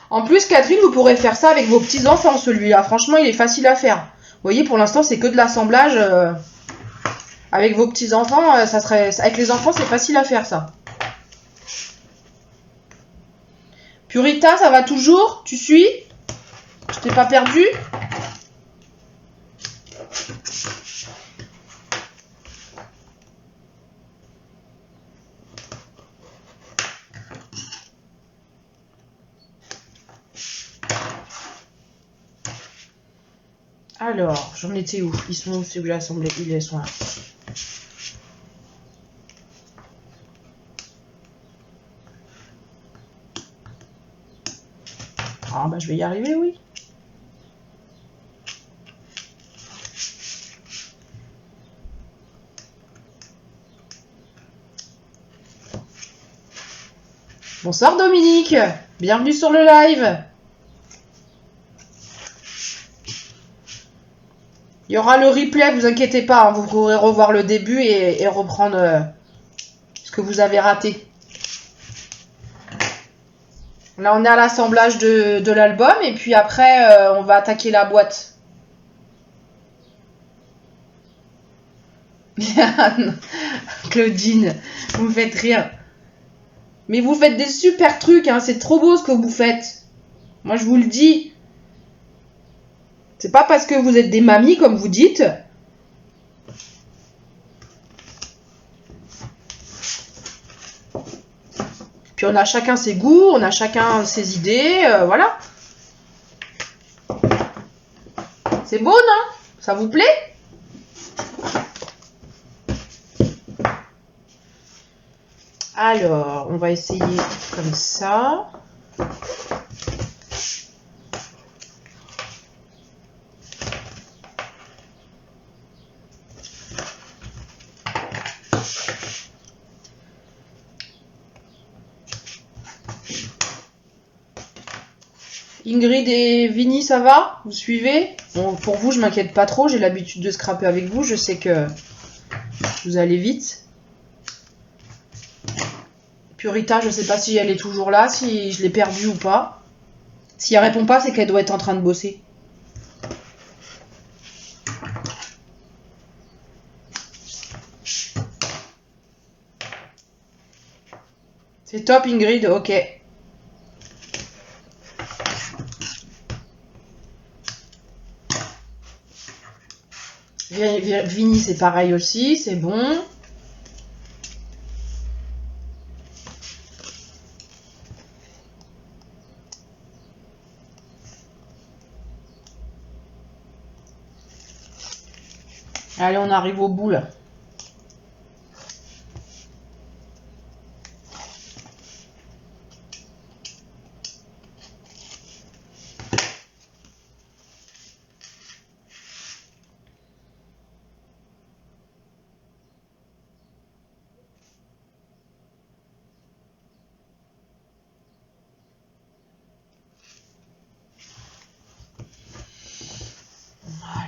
En plus, Catherine, vous pourrez faire ça avec vos petits-enfants, celui-là. Franchement, il est facile à faire. Vous voyez, pour l'instant, c'est que de l'assemblage. Avec vos petits-enfants, avec les enfants, c'est facile à faire, ça. Purita, ça va toujours ? Tu suis ? Je t'ai pas perdu ? Alors, j'en étais où ? Ils sont où, celui-là assemblés ? Ils sont là. Ah bah je vais y arriver, oui. Bonsoir Dominique, bienvenue sur le live. Il y aura le replay, vous inquiétez pas, hein, vous pourrez revoir le début et reprendre ce que vous avez raté. Là on est à l'assemblage de l'album et puis après on va attaquer la boîte. Claudine, vous me faites rire. Mais vous faites des super trucs, hein, c'est trop beau ce que vous faites. Moi je vous le dis. C'est pas parce que vous êtes des mamies comme vous dites. Puis on a chacun ses goûts, on a chacun ses idées, voilà. C'est beau, non ? Ça vous plaît ? Alors, on va essayer comme ça. Ingrid et Vinny, ça va? Vous suivez? Bon, pour vous, je m'inquiète pas trop. J'ai l'habitude de scraper avec vous. Je sais que vous allez vite. Purita, je sais pas si elle est toujours là, si je l'ai perdue ou pas. Si elle répond pas, c'est qu'elle doit être en train de bosser. C'est top, Ingrid, ok. Vinny, c'est pareil aussi, c'est bon. Allez, on arrive au bout, là.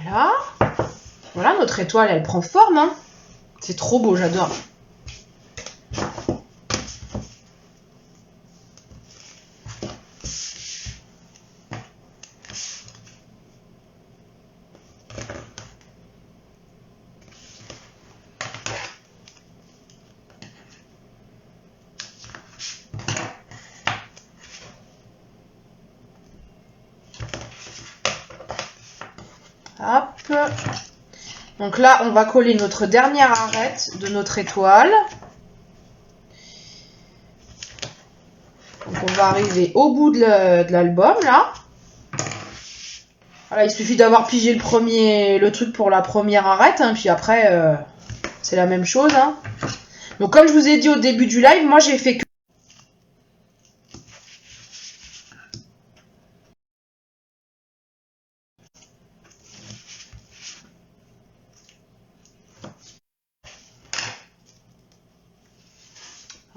Voilà. Voilà, notre étoile, elle prend forme, hein. C'est trop beau, j'adore. Hop. Donc là, on va coller notre dernière arête de notre étoile. Donc on va arriver au bout de l'album, là. Voilà, il suffit d'avoir pigé le truc pour la première arête, hein, puis après, c'est la même chose. Hein. Donc comme je vous ai dit au début du live, moi j'ai fait que...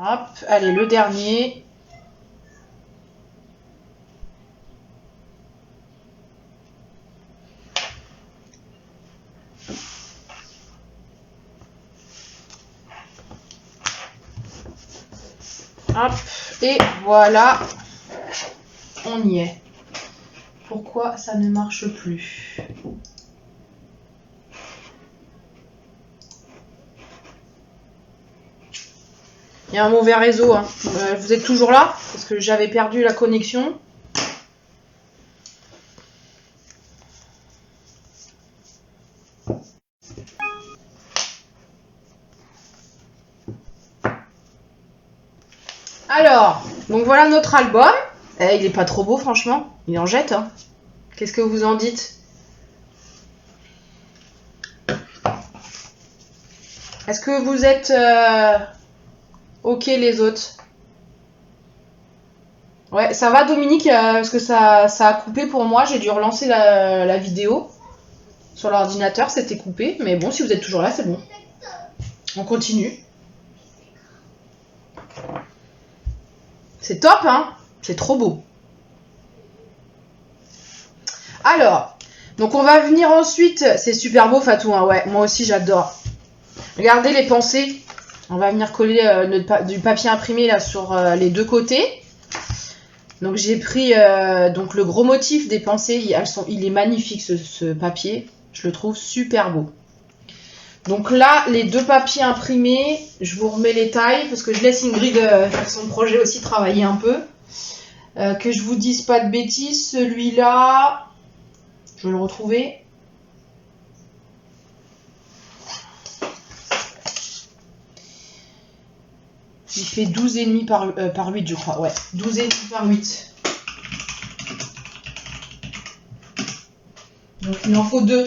Hop, allez, le dernier. Hop, et voilà, on y est. Pourquoi ça ne marche plus? Il y a un mauvais réseau. Hein. Vous êtes toujours là? Parce que j'avais perdu la connexion. Alors, donc voilà notre album. Il est pas trop beau, franchement. Il en jette. Hein. Qu'est-ce que vous en dites? Est-ce que vous êtes... ok, les autres? Ouais, ça va, Dominique, parce que ça a coupé pour moi. J'ai dû relancer la vidéo sur l'ordinateur. C'était coupé. Mais bon, si vous êtes toujours là, c'est bon. On continue. C'est top, hein? C'est trop beau. Alors, donc on va venir ensuite... C'est super beau, Fatou, hein, ouais. Moi aussi, j'adore. Regardez les pensées. On va venir coller du papier imprimé là sur les deux côtés. Donc j'ai pris donc le gros motif des pensées. Il est magnifique ce papier. Je le trouve super beau. Donc là, les deux papiers imprimés, je vous remets les tailles parce que je laisse Ingrid faire son projet aussi, travailler un peu. Que je vous dise pas de bêtises, celui-là, je vais le retrouver. Il fait 12,5 par 8, je crois. Ouais, 12,5 par 8. Donc il en faut 2.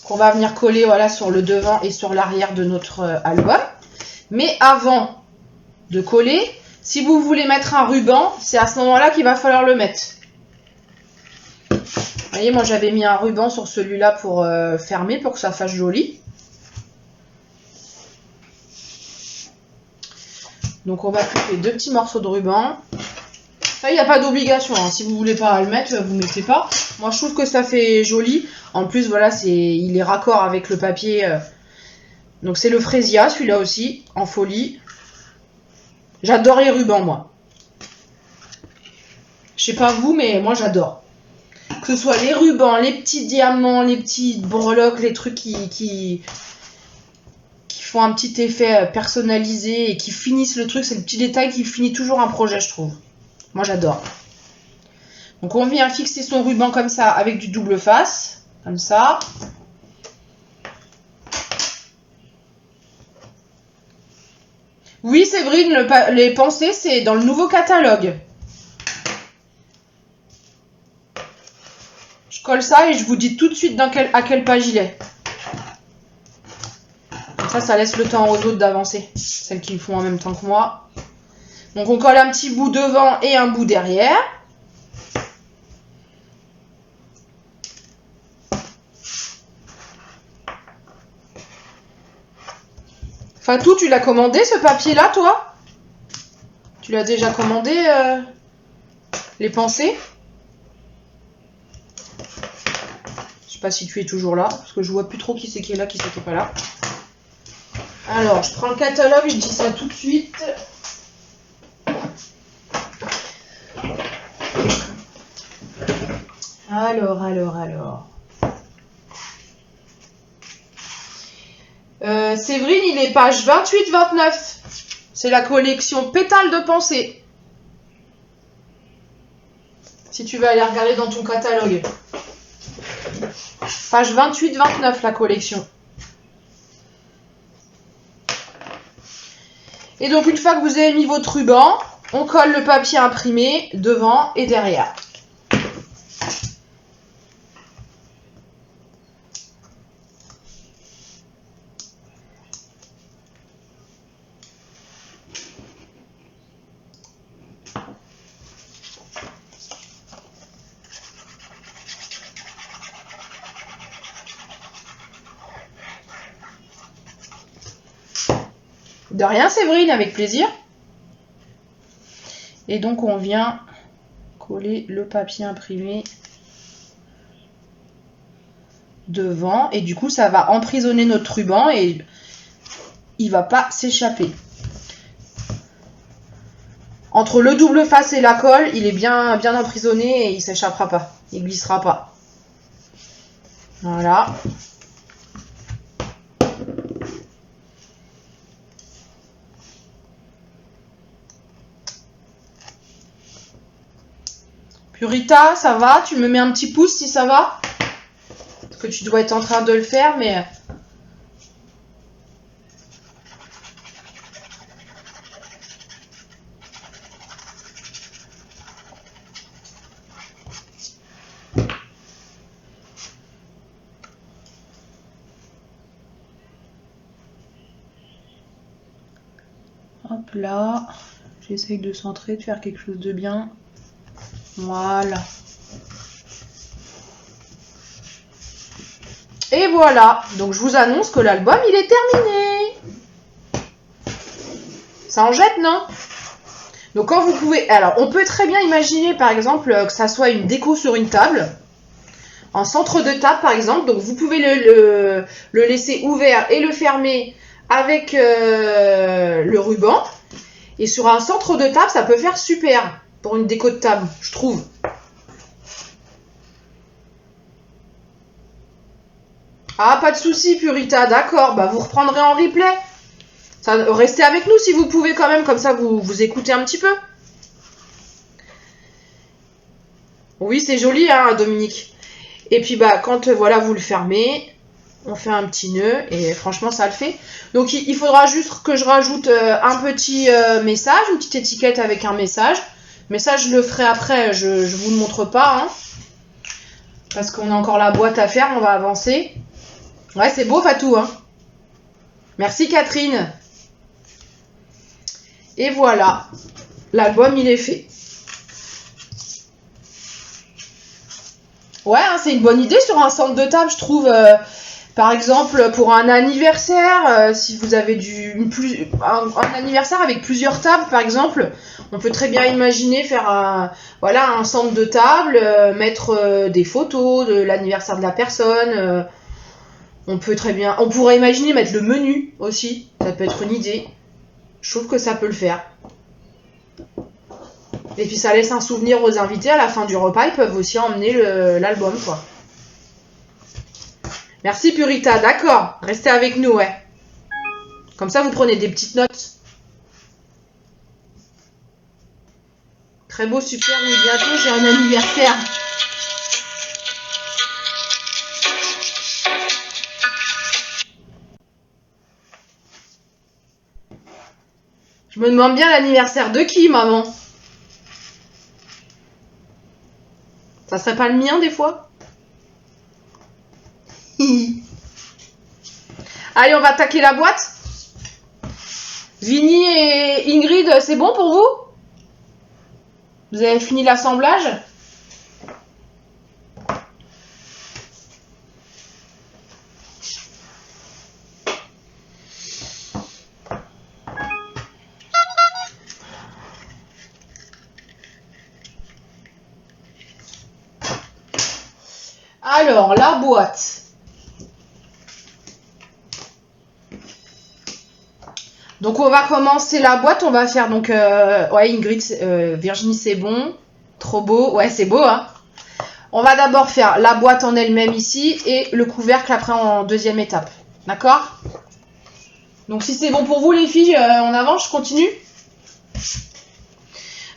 Qu'on va venir coller voilà, sur le devant et sur l'arrière de notre album. Mais avant de coller, si vous voulez mettre un ruban, c'est à ce moment-là qu'il va falloir le mettre. Vous voyez, moi j'avais mis un ruban sur celui-là pour fermer, pour que ça fasse joli. Donc on va couper 2 petits morceaux de ruban. Ça, il n'y a pas d'obligation, hein. Si vous voulez pas le mettre, vous ne mettez pas. Moi, je trouve que ça fait joli. En plus, voilà, il est raccord avec le papier. Donc, c'est le Freesia, celui-là aussi, en folie. J'adore les rubans, moi. Je sais pas vous, mais moi, j'adore. Que ce soit les rubans, les petits diamants, les petites breloques, les trucs qui font un petit effet personnalisé et qui finissent le truc. C'est le petit détail qui finit toujours un projet, je trouve. Moi, j'adore. Donc, on vient fixer son ruban comme ça, avec du double face. Comme ça. Oui, Séverine, les pensées, c'est dans le nouveau catalogue. Je colle ça et je vous dis tout de suite à quelle page il est. Comme ça laisse le temps aux autres d'avancer. Celles qui le font en même temps que moi. Donc, on colle un petit bout devant et un bout derrière. Fatou, tu l'as commandé ce papier-là, toi? Tu l'as déjà commandé, les pensées? Je sais pas si tu es toujours là, parce que je vois plus trop qui c'est qui est là, qui c'est qui est pas là. Alors, je prends le catalogue, je dis ça tout de suite. Alors. Séverine, il est page 28-29. C'est la collection Pétales de pensée. Si tu veux aller regarder dans ton catalogue. Page 28-29, la collection. Et donc, une fois que vous avez mis votre ruban, on colle le papier imprimé devant et derrière. De rien, Séverine, avec plaisir. Et donc, on vient coller le papier imprimé devant. Et du coup, ça va emprisonner notre ruban et il va pas s'échapper. Entre le double face et la colle, il est bien emprisonné et il s'échappera pas. Il glissera pas. Voilà. Purita, ça va? Tu me mets un petit pouce si ça va? Parce que tu dois être en train de le faire, mais... Hop là. J'essaye de centrer, de faire quelque chose de bien. Voilà. Et voilà. Donc je vous annonce que l'album, il est terminé. Ça en jette, non? Donc quand vous pouvez... Alors, on peut très bien imaginer, par exemple, que ça soit une déco sur une table. En centre de table, par exemple. Donc vous pouvez le laisser ouvert et le fermer avec le ruban. Et sur un centre de table, ça peut faire super pour une déco de table, je trouve. Ah, pas de souci, Purita, d'accord. Bah, vous reprendrez en replay. Restez avec nous si vous pouvez quand même, comme ça vous écoutez un petit peu. Oui, c'est joli, hein, Dominique. Et puis, bah, quand voilà, vous le fermez, on fait un petit nœud et franchement, ça le fait. Donc, il faudra juste que je rajoute un petit message, une petite étiquette avec un message. Mais ça, je le ferai après, je vous le montre pas, hein, parce qu'on a encore la boîte à faire, on va avancer. Ouais, c'est beau, Fatou, hein. Merci, Catherine. Et voilà, l'album, il est fait. Ouais, hein, c'est une bonne idée sur un centre de table, je trouve. Par exemple, pour un anniversaire, si vous avez un anniversaire avec plusieurs tables, par exemple, on peut très bien imaginer faire un centre de table, mettre des photos de l'anniversaire de la personne. On pourrait imaginer mettre le menu aussi. Ça peut être une idée. Je trouve que ça peut le faire. Et puis ça laisse un souvenir aux invités à la fin du repas. Ils peuvent aussi emmener l'album, quoi. Merci Purita, d'accord. Restez avec nous, ouais. Comme ça, vous prenez des petites notes. Très beau, super, oui, bientôt j'ai un anniversaire. Je me demande bien l'anniversaire de qui, maman? Ça serait pas le mien, des fois? Allez, on va attaquer la boîte. Vinny et Ingrid, c'est bon pour vous? Vous avez fini l'assemblage? Alors, la boîte. Donc, on va commencer la boîte. On va faire donc... ouais, Ingrid, Virginie, c'est bon. Trop beau. Ouais, c'est beau, hein. On va d'abord faire la boîte en elle-même ici et le couvercle après en deuxième étape. D'accord? Donc, si c'est bon pour vous, les filles, on avance, je continue.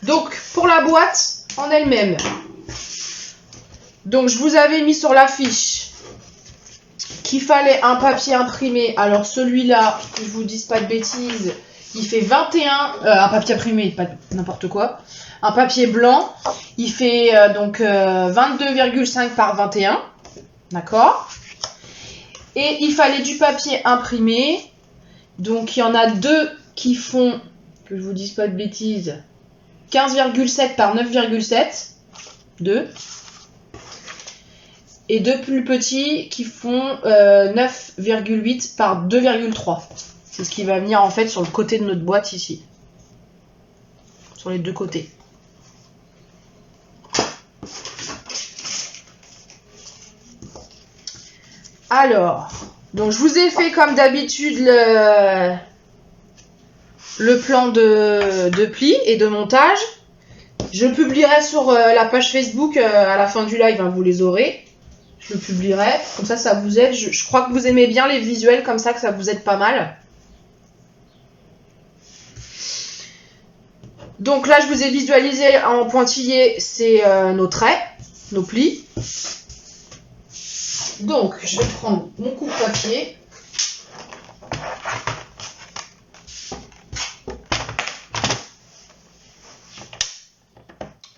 Donc, pour la boîte en elle-même. Donc, je vous avais mis sur la fiche qu'il fallait un papier imprimé. Alors, celui-là, que je vous dise pas de bêtises, il fait 21... un papier imprimé, pas n'importe quoi. Un papier blanc, il fait donc 22,5 par 21. D'accord? Et il fallait du papier imprimé. Donc, il y en a deux qui font, que je vous dise pas de bêtises, 15,7 par 9,7. 2. Et deux plus petits qui font 9,8 par 2,3. C'est ce qui va venir en fait sur le côté de notre boîte ici. Sur les deux côtés. Alors, donc je vous ai fait comme d'habitude le plan de pli et de montage. Je publierai sur la page Facebook à la fin du live, hein, vous les aurez. Je le publierai, comme ça vous aide. Je crois que vous aimez bien les visuels, comme ça que ça vous aide pas mal. Donc là, je vous ai visualisé en pointillé, c'est nos traits, nos plis. Donc, je vais prendre mon coupe-papier.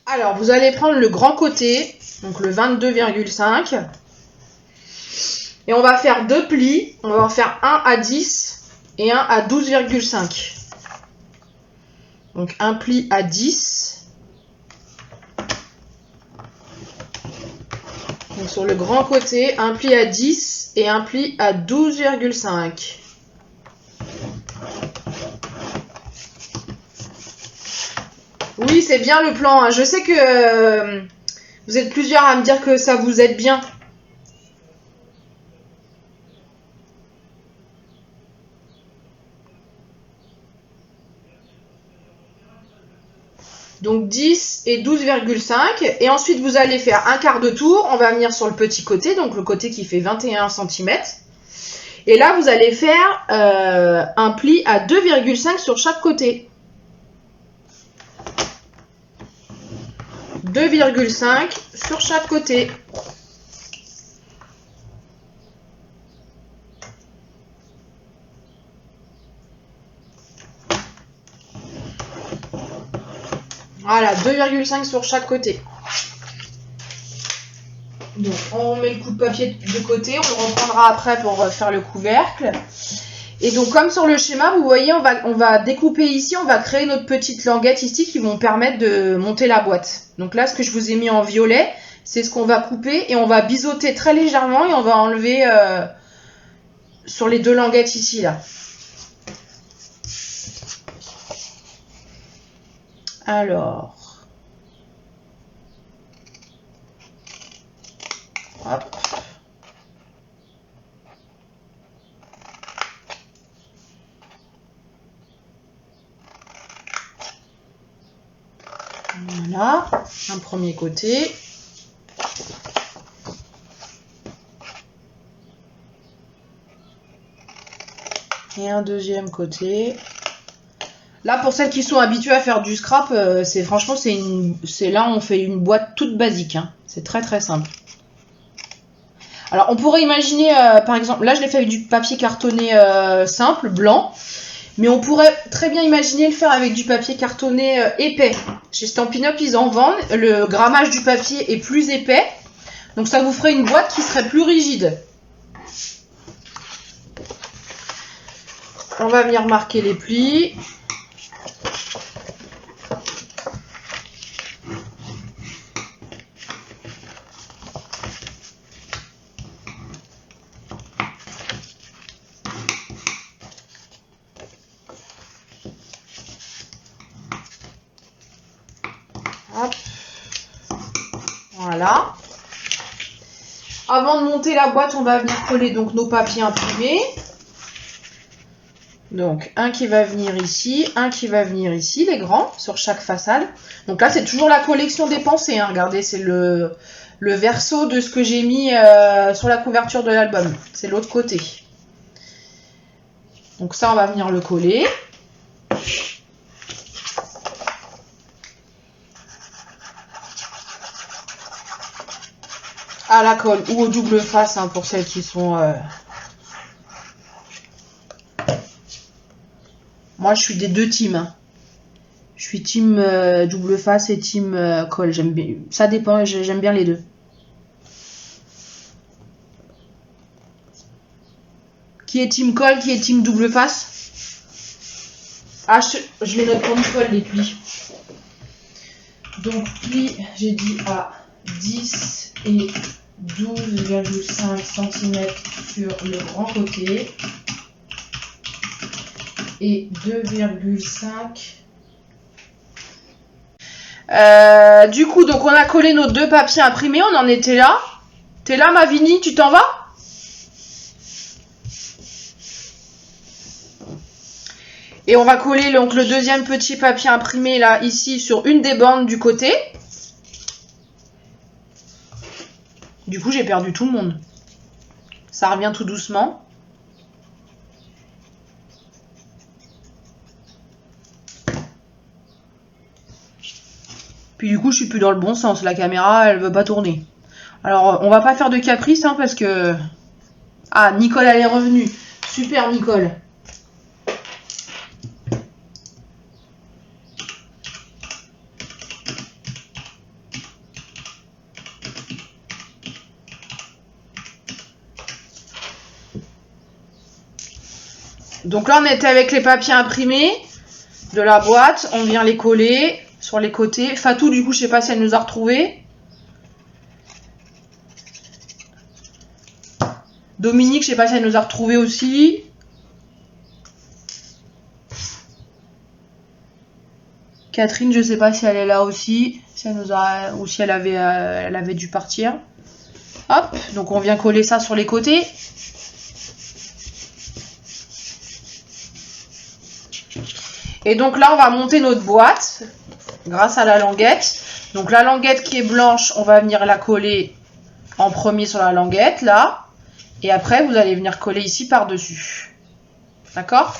Alors, vous allez prendre le grand côté, donc le 22,5. Et on va faire deux plis. On va en faire un à 10 et un à 12,5. Donc, un pli à 10. Donc, sur le grand côté, un pli à 10 et un pli à 12,5. Oui, c'est bien le plan, hein. Je sais que vous êtes plusieurs à me dire que ça vous aide bien. Donc 10 et 12,5. Et ensuite, vous allez faire un quart de tour. On va venir sur le petit côté, donc le côté qui fait 21 cm. Et là, vous allez faire un pli à 2,5 sur chaque côté. 2,5 sur chaque côté. Voilà, 2,5 sur chaque côté. Donc, on met le coup de papier de côté, on le reprendra après pour faire le couvercle. Et donc, comme sur le schéma, vous voyez, on va découper ici, on va créer notre petite languette ici qui vont permettre de monter la boîte. Donc là, ce que je vous ai mis en violet, c'est ce qu'on va couper et on va biseauter très légèrement et on va enlever sur les deux languettes ici, là. Alors. Hop. Voilà, un premier côté. Et un deuxième côté. Là, pour celles qui sont habituées à faire du scrap, franchement, c'est là on fait une boîte toute basique. Hein. C'est très très simple. Alors, on pourrait imaginer, par exemple, là je l'ai fait avec du papier cartonné simple, blanc. Mais on pourrait très bien imaginer le faire avec du papier cartonné épais. Chez Stampin' Up, ils en vendent. Le grammage du papier est plus épais. Donc ça vous ferait une boîte qui serait plus rigide. On va venir marquer les plis. Hop. Voilà. Avant de monter la boîte, on va venir coller donc nos papiers imprimés. Donc un qui va venir ici, un qui va venir ici, les grands, sur chaque façade. Donc là, c'est toujours la collection des pensées. Hein. Regardez, c'est le verso de ce que j'ai mis sur la couverture de l'album. C'est l'autre côté. Donc ça, on va venir le coller. À la colle ou au double face hein, pour celles qui sont... Moi, je suis des deux teams. Hein. Je suis team double face et team colle. J'aime bien. Ça dépend, j'aime bien les deux. Qui est team colle, qui est team double face? Ah, je les note pour Nicole, les plis. Donc, plis, j'ai dit à 10 et 12,5 cm sur le grand côté. Et 2,5. Du coup, donc on a collé nos deux papiers imprimés, on en était là. T'es là, ma Vini, tu t'en vas? Et on va coller donc le deuxième petit papier imprimé là, ici, sur une des bandes du côté. Du coup, j'ai perdu tout le monde. Ça revient tout doucement. Puis du coup, je suis plus dans le bon sens. La caméra, elle veut pas tourner. Alors, on va pas faire de caprice, hein, parce que... Ah, Nicole, elle est revenue. Super, Nicole. Donc là, on était avec les papiers imprimés de la boîte. On vient les coller sur les côtés. Fatou, du coup, je sais pas si elle nous a retrouvés. Dominique, je sais pas si elle nous a retrouvés aussi. Catherine, je sais pas si elle est là aussi. Si elle nous a, ou si elle avait dû partir. Hop, donc on vient coller ça sur les côtés. Et donc là, on va monter notre boîte grâce à la languette. Donc la languette qui est blanche, on va venir la coller en premier sur la languette, là. Et après, vous allez venir coller ici par-dessus. D'accord?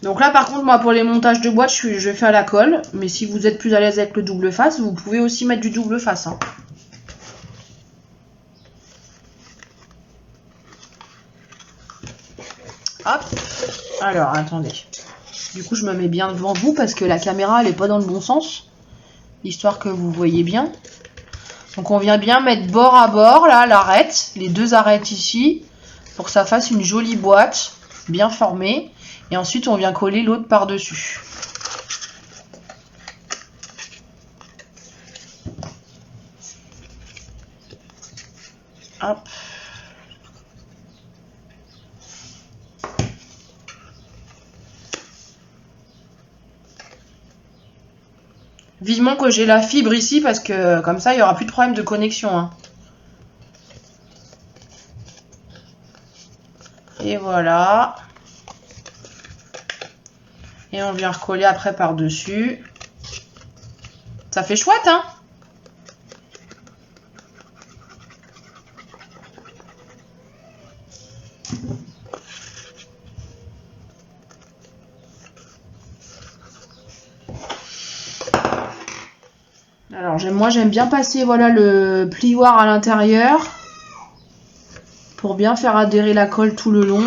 Donc là, par contre, moi, pour les montages de boîte, je fais à la colle. Mais si vous êtes plus à l'aise avec le double face, vous pouvez aussi mettre du double face. Hein. Hop. Alors, attendez. Du coup, je me mets bien devant vous parce que la caméra, elle n'est pas dans le bon sens. Histoire que vous voyez bien. Donc, on vient bien mettre bord à bord, là, l'arête. Les deux arêtes ici. Pour que ça fasse une jolie boîte bien formée. Et ensuite, on vient coller l'autre par-dessus. Hop. Vivement que j'ai la fibre ici parce que comme ça il n'y aura plus de problème de connexion. Hein. Et voilà. Et on vient recoller après par-dessus. Ça fait chouette, hein? Alors, moi, j'aime bien passer, voilà, le plioir à l'intérieur pour bien faire adhérer la colle tout le long.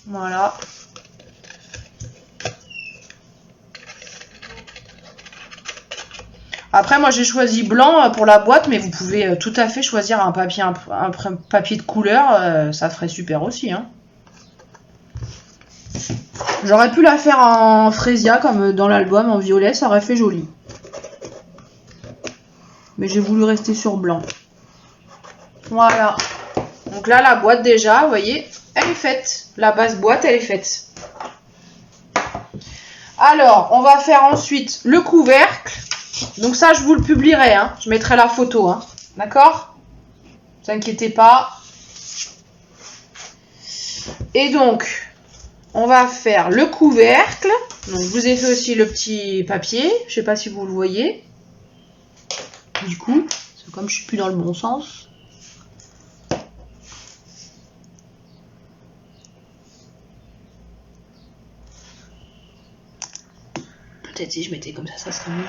Voilà. Après, moi, j'ai choisi blanc pour la boîte, mais vous pouvez tout à fait choisir un papier, un papier de couleur. Ça ferait super aussi, hein. J'aurais pu la faire en frésia, comme dans l'album, en violet, ça aurait fait joli. Mais j'ai voulu rester sur blanc. Voilà. Donc là, la boîte déjà, vous voyez, elle est faite. La base boîte, elle est faite. Alors, on va faire ensuite le couvercle. Donc ça, je vous le publierai. Hein. Je mettrai la photo. Hein. D'accord ? Ne vous inquiétez pas. Et donc, on va faire le couvercle. Donc, je vous ai fait aussi le petit papier. Je ne sais pas si vous le voyez. Du coup, c'est comme je suis plus dans le bon sens. Peut-être si je mettais comme ça serait mieux.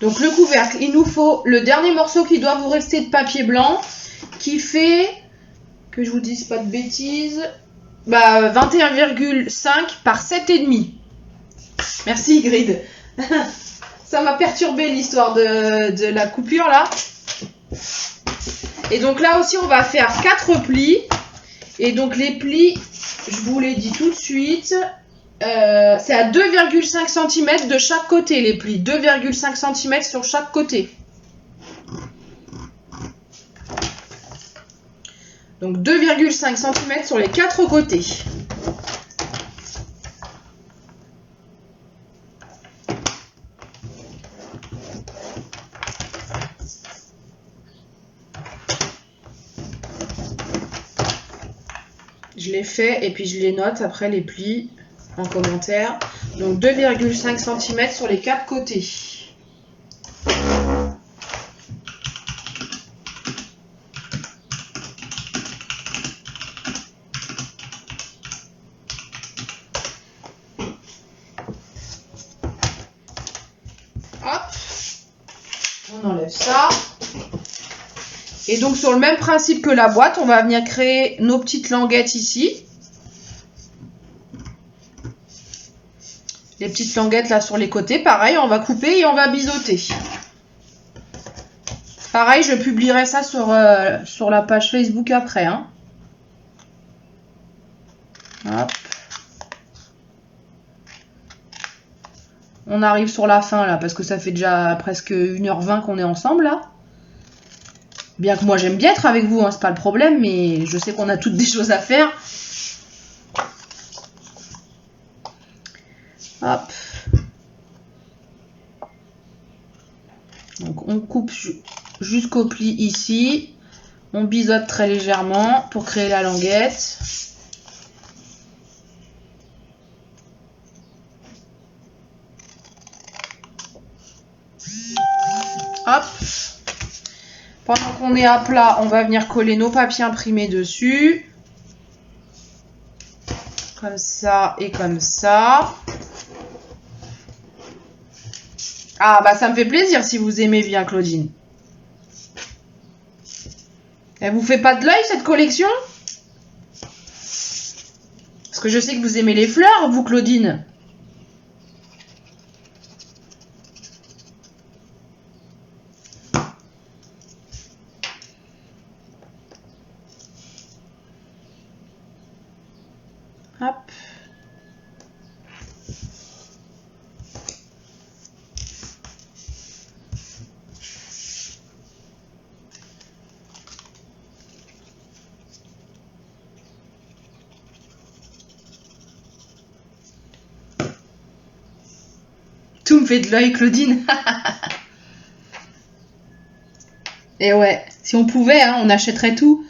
Donc le couvercle, il nous faut le dernier morceau qui doit vous rester de papier blanc, qui fait, que je vous dise pas de bêtises, 21,5 par 7,5. Merci Grid. Ça m'a perturbé l'histoire de la coupure là. Et donc là aussi on va faire 4 plis. Et donc les plis, je vous l'ai dit tout de suite, c'est à 2,5 cm de chaque côté les plis. 2,5 cm sur chaque côté. Donc 2,5 cm sur les 4 côtés. Je les fais et puis je les note après les plis en commentaire. Donc 2,5 cm sur les 4 côtés. Hop, on enlève ça. Et donc sur le même principe que la boîte, on va venir créer nos petites languettes ici. Les petites languettes là sur les côtés, pareil, on va couper et on va biseauter. Pareil, je publierai ça sur la page Facebook après. Hein. Hop. On arrive sur la fin là, parce que ça fait déjà presque 1h20 qu'on est ensemble là. Bien que moi j'aime bien être avec vous, hein, c'est pas le problème, mais je sais qu'on a toutes des choses à faire. Hop. Donc on coupe jusqu'au pli ici. On biseaute très légèrement pour créer la languette. Hop. Pendant qu'on est à plat, on va venir coller nos papiers imprimés dessus. Comme ça et comme ça. Ah bah ça me fait plaisir si vous aimez bien Claudine. Elle vous fait pas de l'œil cette collection? Parce que je sais que vous aimez les fleurs, vous Claudine. Tout me fait de l'œil, Claudine. Et ouais, si on pouvait, hein, on achèterait tout.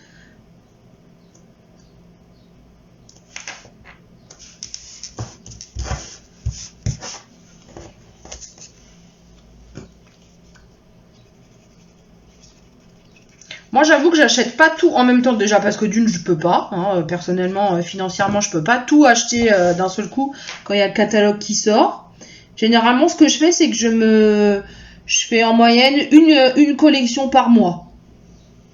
Moi, j'avoue que j'achète pas tout en même temps, déjà parce que d'une, je peux pas. Hein, personnellement, financièrement, je peux pas tout acheter d'un seul coup quand il y a le catalogue qui sort. Généralement, ce que je fais, c'est que je fais en moyenne une collection par mois.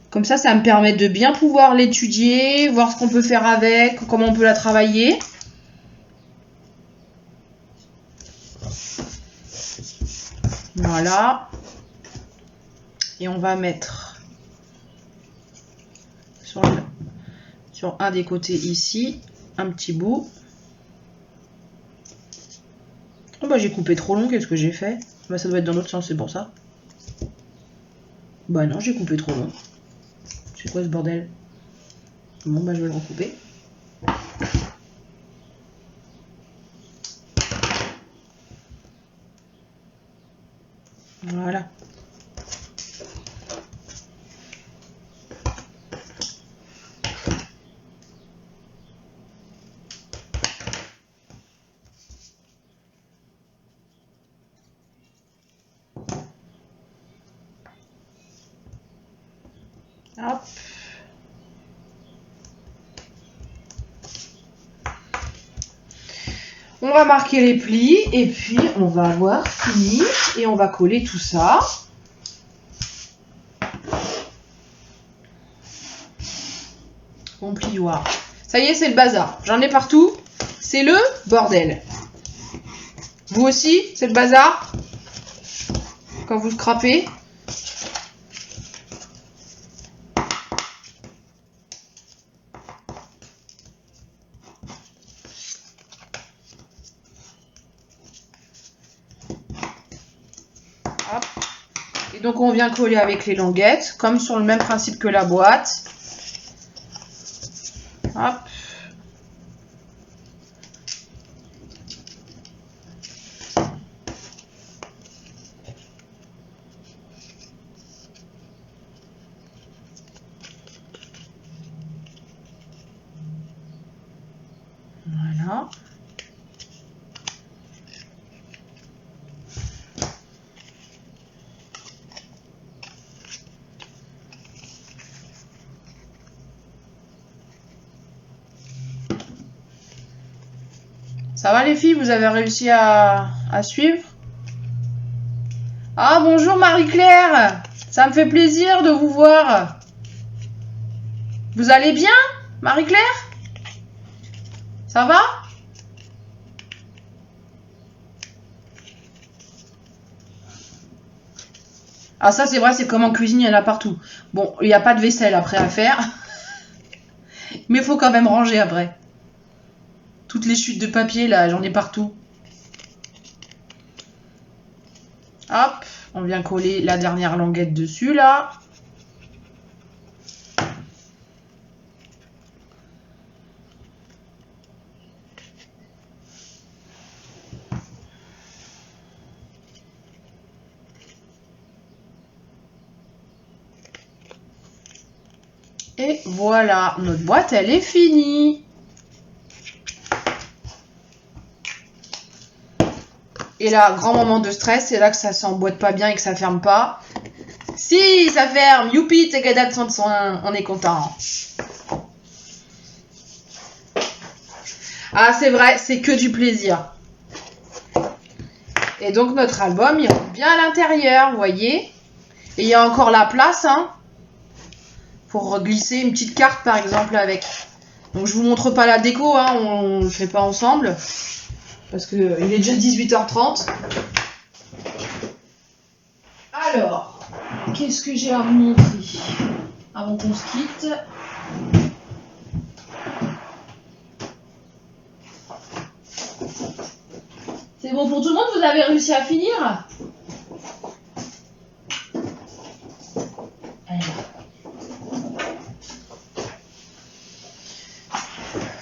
Comme ça me permet de bien pouvoir l'étudier, voir ce qu'on peut faire avec, comment on peut la travailler. Voilà. Et on va mettre sur un des côtés ici, un petit bout. Oh bah j'ai coupé trop long, qu'est-ce que j'ai fait? Bah ça doit être dans l'autre sens, c'est pour ça. Bah non, j'ai coupé trop long. C'est quoi ce bordel? Bon bah je vais le recouper. Voilà. Hop. On va marquer les plis et puis on va avoir fini et on va coller tout ça. Mon plioir. Ça y est, c'est le bazar. J'en ai partout. C'est le bordel. Vous aussi, c'est le bazar quand vous scrapez. Hop. Et donc on vient coller avec les languettes, comme sur le même principe que la boîte. Hop. Voilà. Ça va les filles, vous avez réussi à suivre? Ah bonjour Marie-Claire, ça me fait plaisir de vous voir. Vous allez bien Marie-Claire? Ça va? Ah ça c'est vrai, c'est comme en cuisine, il y en a partout. Bon, il n'y a pas de vaisselle après à faire. Mais il faut quand même ranger après. Toutes les chutes de papier là, j'en ai partout. Hop, on vient coller la dernière languette dessus là. Et voilà, notre boîte elle est finie. Et là, grand moment de stress, c'est là que ça s'emboîte pas bien et que ça ferme pas. Si, ça ferme. Youpi, Tegada de soin, on est content. Ah, c'est vrai, c'est que du plaisir. Et donc, notre album, il rentre bien à l'intérieur, vous voyez. Et il y a encore la place, hein, pour glisser une petite carte, par exemple, avec. Donc, je vous montre pas la déco, hein, on le fait pas ensemble. Parce qu'il est déjà 18h30. Alors, qu'est-ce que j'ai à vous montrer avant qu'on se quitte? C'est bon pour tout le monde? Vous avez réussi à finir?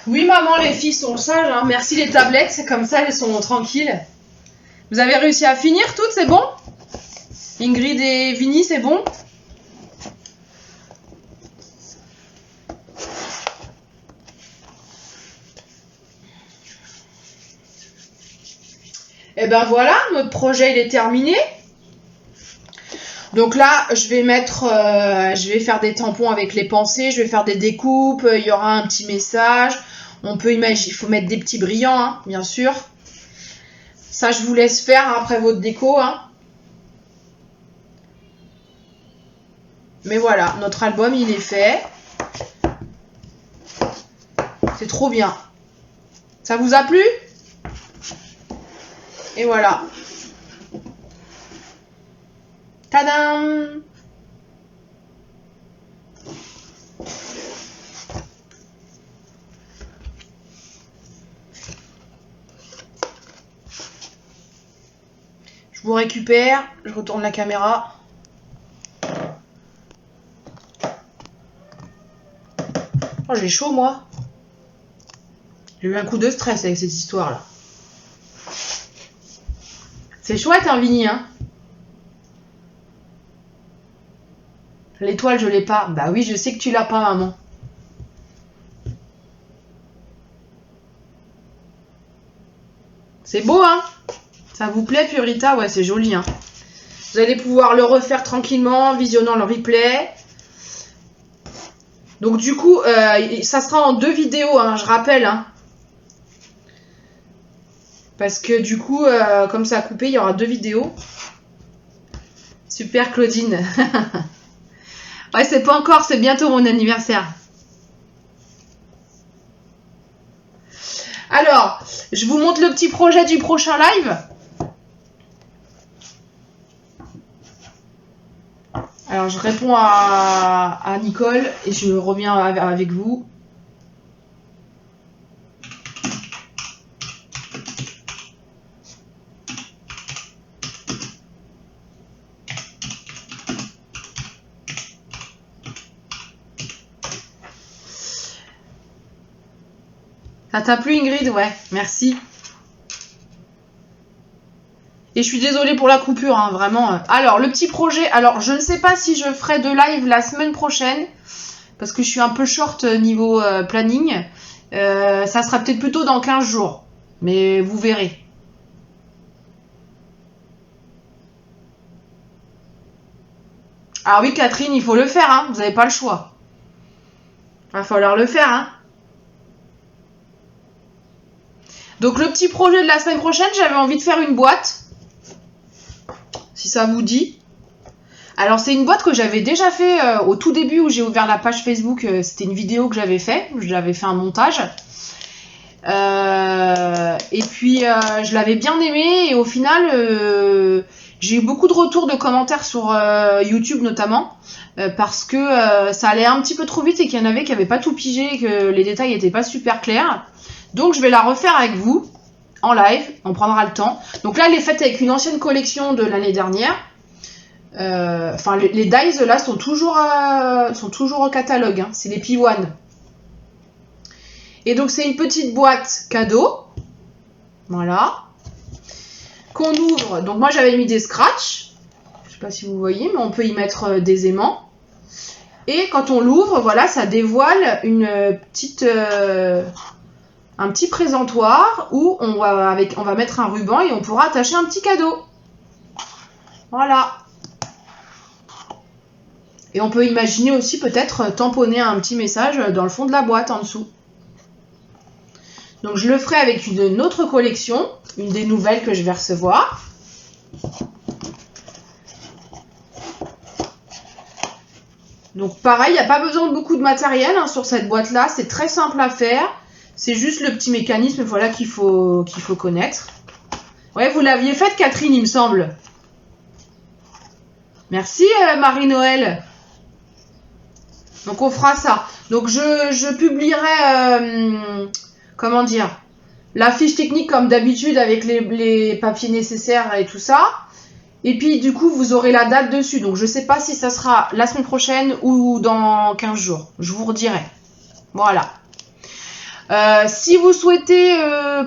Oui maman, les filles sont sages, hein. Merci les tablettes, comme ça elles sont tranquilles. Vous avez réussi à finir toutes, c'est bon? Ingrid et Vinny, c'est bon? Et ben voilà, notre projet il est terminé. Donc là, je vais faire des tampons avec les pensées, je vais faire des découpes, il y aura un petit message. On peut imaginer, il faut mettre des petits brillants, hein, bien sûr. Ça, je vous laisse faire après votre déco. Hein. Mais voilà, notre album, il est fait. C'est trop bien. Ça vous a plu? Et voilà. Tadam! Je vous récupère, je retourne la caméra. Oh, j'ai chaud, moi. J'ai eu un coup de stress avec cette histoire-là. C'est chouette, hein, Vinny, hein? L'étoile, je l'ai pas. Bah oui, je sais que tu l'as pas, maman. C'est beau, hein? Ça vous plaît, Purita? Ouais, c'est joli, hein. Vous allez pouvoir le refaire tranquillement en visionnant le replay. Donc, du coup, ça sera en 2 vidéos, hein, je rappelle, hein. Parce que, du coup, comme ça a coupé, il y aura 2 vidéos. Super, Claudine. Ouais, c'est pas encore, c'est bientôt mon anniversaire. Alors, je vous montre le petit projet du prochain live. Alors, je réponds à Nicole et je reviens avec vous. Ça t'a plu, Ingrid? Ouais, merci. Et je suis désolée pour la coupure, hein, vraiment. Alors, le petit projet. Alors, je ne sais pas si je ferai de live la semaine prochaine. Parce que je suis un peu short niveau planning. Ça sera peut-être plutôt dans 15 jours. Mais vous verrez. Ah oui, Catherine, il faut le faire, hein. Vous n'avez pas le choix. Il va falloir le faire, hein. Donc, le petit projet de la semaine prochaine, j'avais envie de faire une boîte. Si ça vous dit. Alors, c'est une boîte que j'avais déjà fait au tout début où j'ai ouvert la page Facebook. C'était une vidéo que j'avais fait. J'avais fait un montage. Et puis, je l'avais bien aimé. Et au final, j'ai eu beaucoup de retours de commentaires sur YouTube notamment. Parce que ça allait un petit peu trop vite et qu'il y en avait qui n'avaient pas tout pigé et que les détails n'étaient pas super clairs. Donc, je vais la refaire avec vous. En live, on prendra le temps. Donc là, elle est faite avec une ancienne collection de l'année dernière. Enfin, les dies là sont toujours au catalogue. Hein. C'est les P1. Et donc c'est une petite boîte cadeau. Voilà. Qu'on ouvre. Donc moi j'avais mis des scratchs. Je sais pas si vous voyez, mais on peut y mettre des aimants. Et quand on l'ouvre, voilà, ça dévoile une petite... un petit présentoir où on va mettre un ruban et on pourra attacher un petit cadeau. Voilà. Et on peut imaginer aussi peut-être tamponner un petit message dans le fond de la boîte en dessous. Donc je le ferai avec une autre collection, une des nouvelles que je vais recevoir. Donc pareil, il n'y a pas besoin de beaucoup de matériel hein, sur cette boîte-là, c'est très simple à faire. C'est juste le petit mécanisme voilà, qu'il faut connaître. Ouais, vous l'aviez faite, Catherine, il me semble. Merci, Marie-Noël. Donc, on fera ça. Donc, je publierai, comment dire, la fiche technique comme d'habitude avec les papiers nécessaires et tout ça. Et puis, du coup, vous aurez la date dessus. Donc, je ne sais pas si ça sera la semaine prochaine ou dans 15 jours. Je vous redirai. Voilà. Si vous souhaitez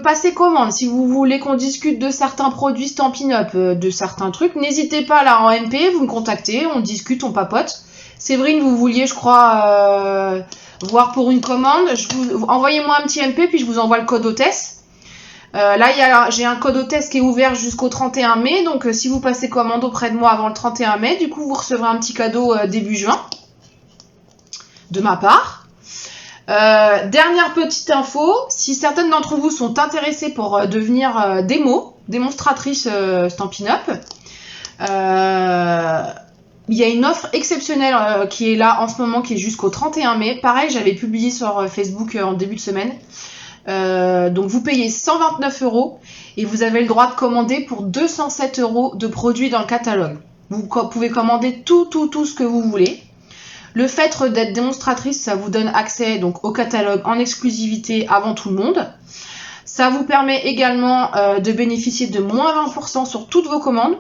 passer commande, si vous voulez qu'on discute de certains produits Stampin' Up, de certains trucs, n'hésitez pas là en MP, vous me contactez, on discute, on papote. Séverine, vous vouliez, je crois, voir pour une commande. Envoyez-moi un petit MP, puis je vous envoie le code hôtesse. Là, j'ai un code hôtesse qui est ouvert jusqu'au 31 mai, donc si vous passez commande auprès de moi avant le 31 mai, du coup, vous recevrez un petit cadeau début juin, de ma part. Dernière petite info, si certaines d'entre vous sont intéressées pour devenir démonstratrice Stampin' Up, il y a une offre exceptionnelle qui est là en ce moment, qui est jusqu'au 31 mai. Pareil, j'avais publié sur Facebook en début de semaine. Donc vous payez 129 € et vous avez le droit de commander pour 207 € de produits dans le catalogue. Vous pouvez commander tout ce que vous voulez. Le fait d'être démonstratrice, ça vous donne accès donc au catalogue en exclusivité avant tout le monde. Ça vous permet également de bénéficier de moins 20% sur toutes vos commandes,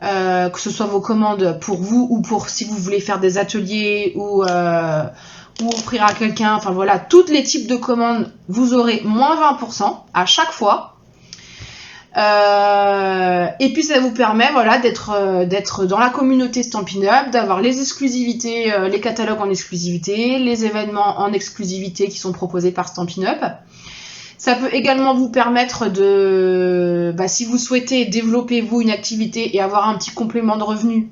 que ce soit vos commandes pour vous ou pour si vous voulez faire des ateliers ou offrir à quelqu'un. Enfin voilà, tous les types de commandes, vous aurez moins 20% à chaque fois. Et puis ça vous permet voilà, d'être dans la communauté Stampin' Up, d'avoir les exclusivités, les catalogues en exclusivité, les événements en exclusivité qui sont proposés par Stampin' Up. Ça peut également vous permettre de, si vous souhaitez développer vous une activité et avoir un petit complément de revenus,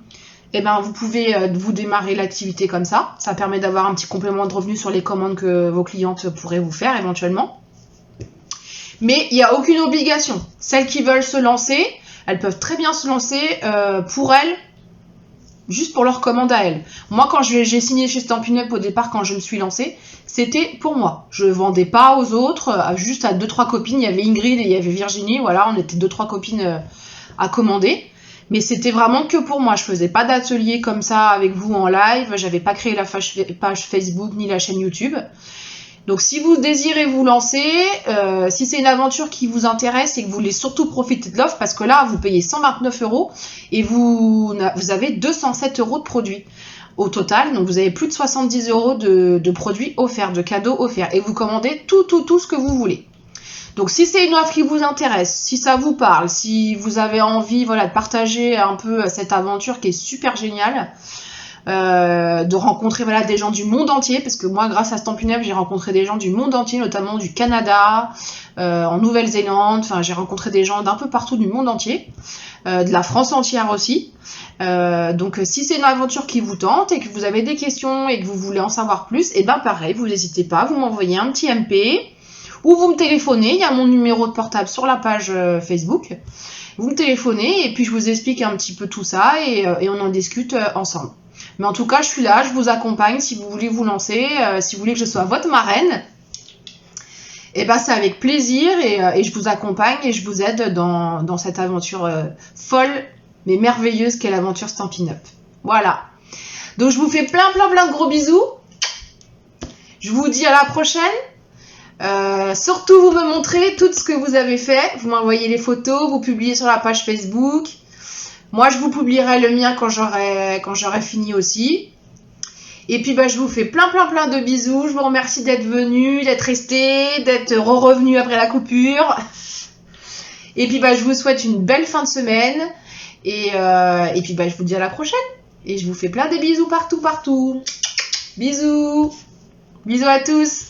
vous pouvez vous démarrer l'activité comme ça. Ça permet d'avoir un petit complément de revenus sur les commandes que vos clientes pourraient vous faire éventuellement. Mais il n'y a aucune obligation. Celles qui veulent se lancer, elles peuvent très bien se lancer pour elles, juste pour leur commande à elles. Moi, quand j'ai signé chez Stampin' Up au départ, quand je me suis lancée, c'était pour moi. Je ne vendais pas aux autres, juste à 2-3 copines. Il y avait Ingrid et il y avait Virginie. Voilà, on était 2-3 copines à commander. Mais c'était vraiment que pour moi. Je faisais pas d'atelier comme ça avec vous en live. J'avais pas créé la page Facebook ni la chaîne YouTube. Donc si vous désirez vous lancer, si c'est une aventure qui vous intéresse et que vous voulez surtout profiter de l'offre, parce que là vous payez 129 € et vous avez 207 € de produits au total, donc vous avez plus de 70 € de produits offerts, de cadeaux offerts, et vous commandez tout ce que vous voulez. Donc si c'est une offre qui vous intéresse, si ça vous parle, si vous avez envie de partager un peu cette aventure qui est super géniale, de rencontrer des gens du monde entier, parce que moi grâce à Stampin' Up j'ai rencontré des gens du monde entier, notamment du Canada, en Nouvelle-Zélande, enfin j'ai rencontré des gens d'un peu partout du monde entier, de la France entière aussi. Donc si c'est une aventure qui vous tente et que vous avez des questions et que vous voulez en savoir plus, pareil, vous n'hésitez pas, vous m'envoyez un petit MP ou vous me téléphonez, il y a mon numéro de portable sur la page Facebook. Vous me téléphonez et puis je vous explique un petit peu tout ça et on en discute ensemble. Mais en tout cas, je suis là, je vous accompagne si vous voulez vous lancer, si vous voulez que je sois votre marraine. C'est avec plaisir et je vous accompagne et je vous aide dans cette aventure folle mais merveilleuse qu'est l'aventure Stampin' Up. Voilà. Donc je vous fais plein de gros bisous. Je vous dis à la prochaine. Surtout vous me montrez tout ce que vous avez fait. Vous m'envoyez les photos, vous publiez sur la page Facebook. Moi, je vous publierai le mien quand j'aurai fini aussi. Et puis, je vous fais plein de bisous. Je vous remercie d'être venu, d'être resté, d'être revenu après la coupure. Et puis, je vous souhaite une belle fin de semaine. Et puis, je vous dis à la prochaine. Et je vous fais plein de bisous partout. Bisous. Bisous à tous.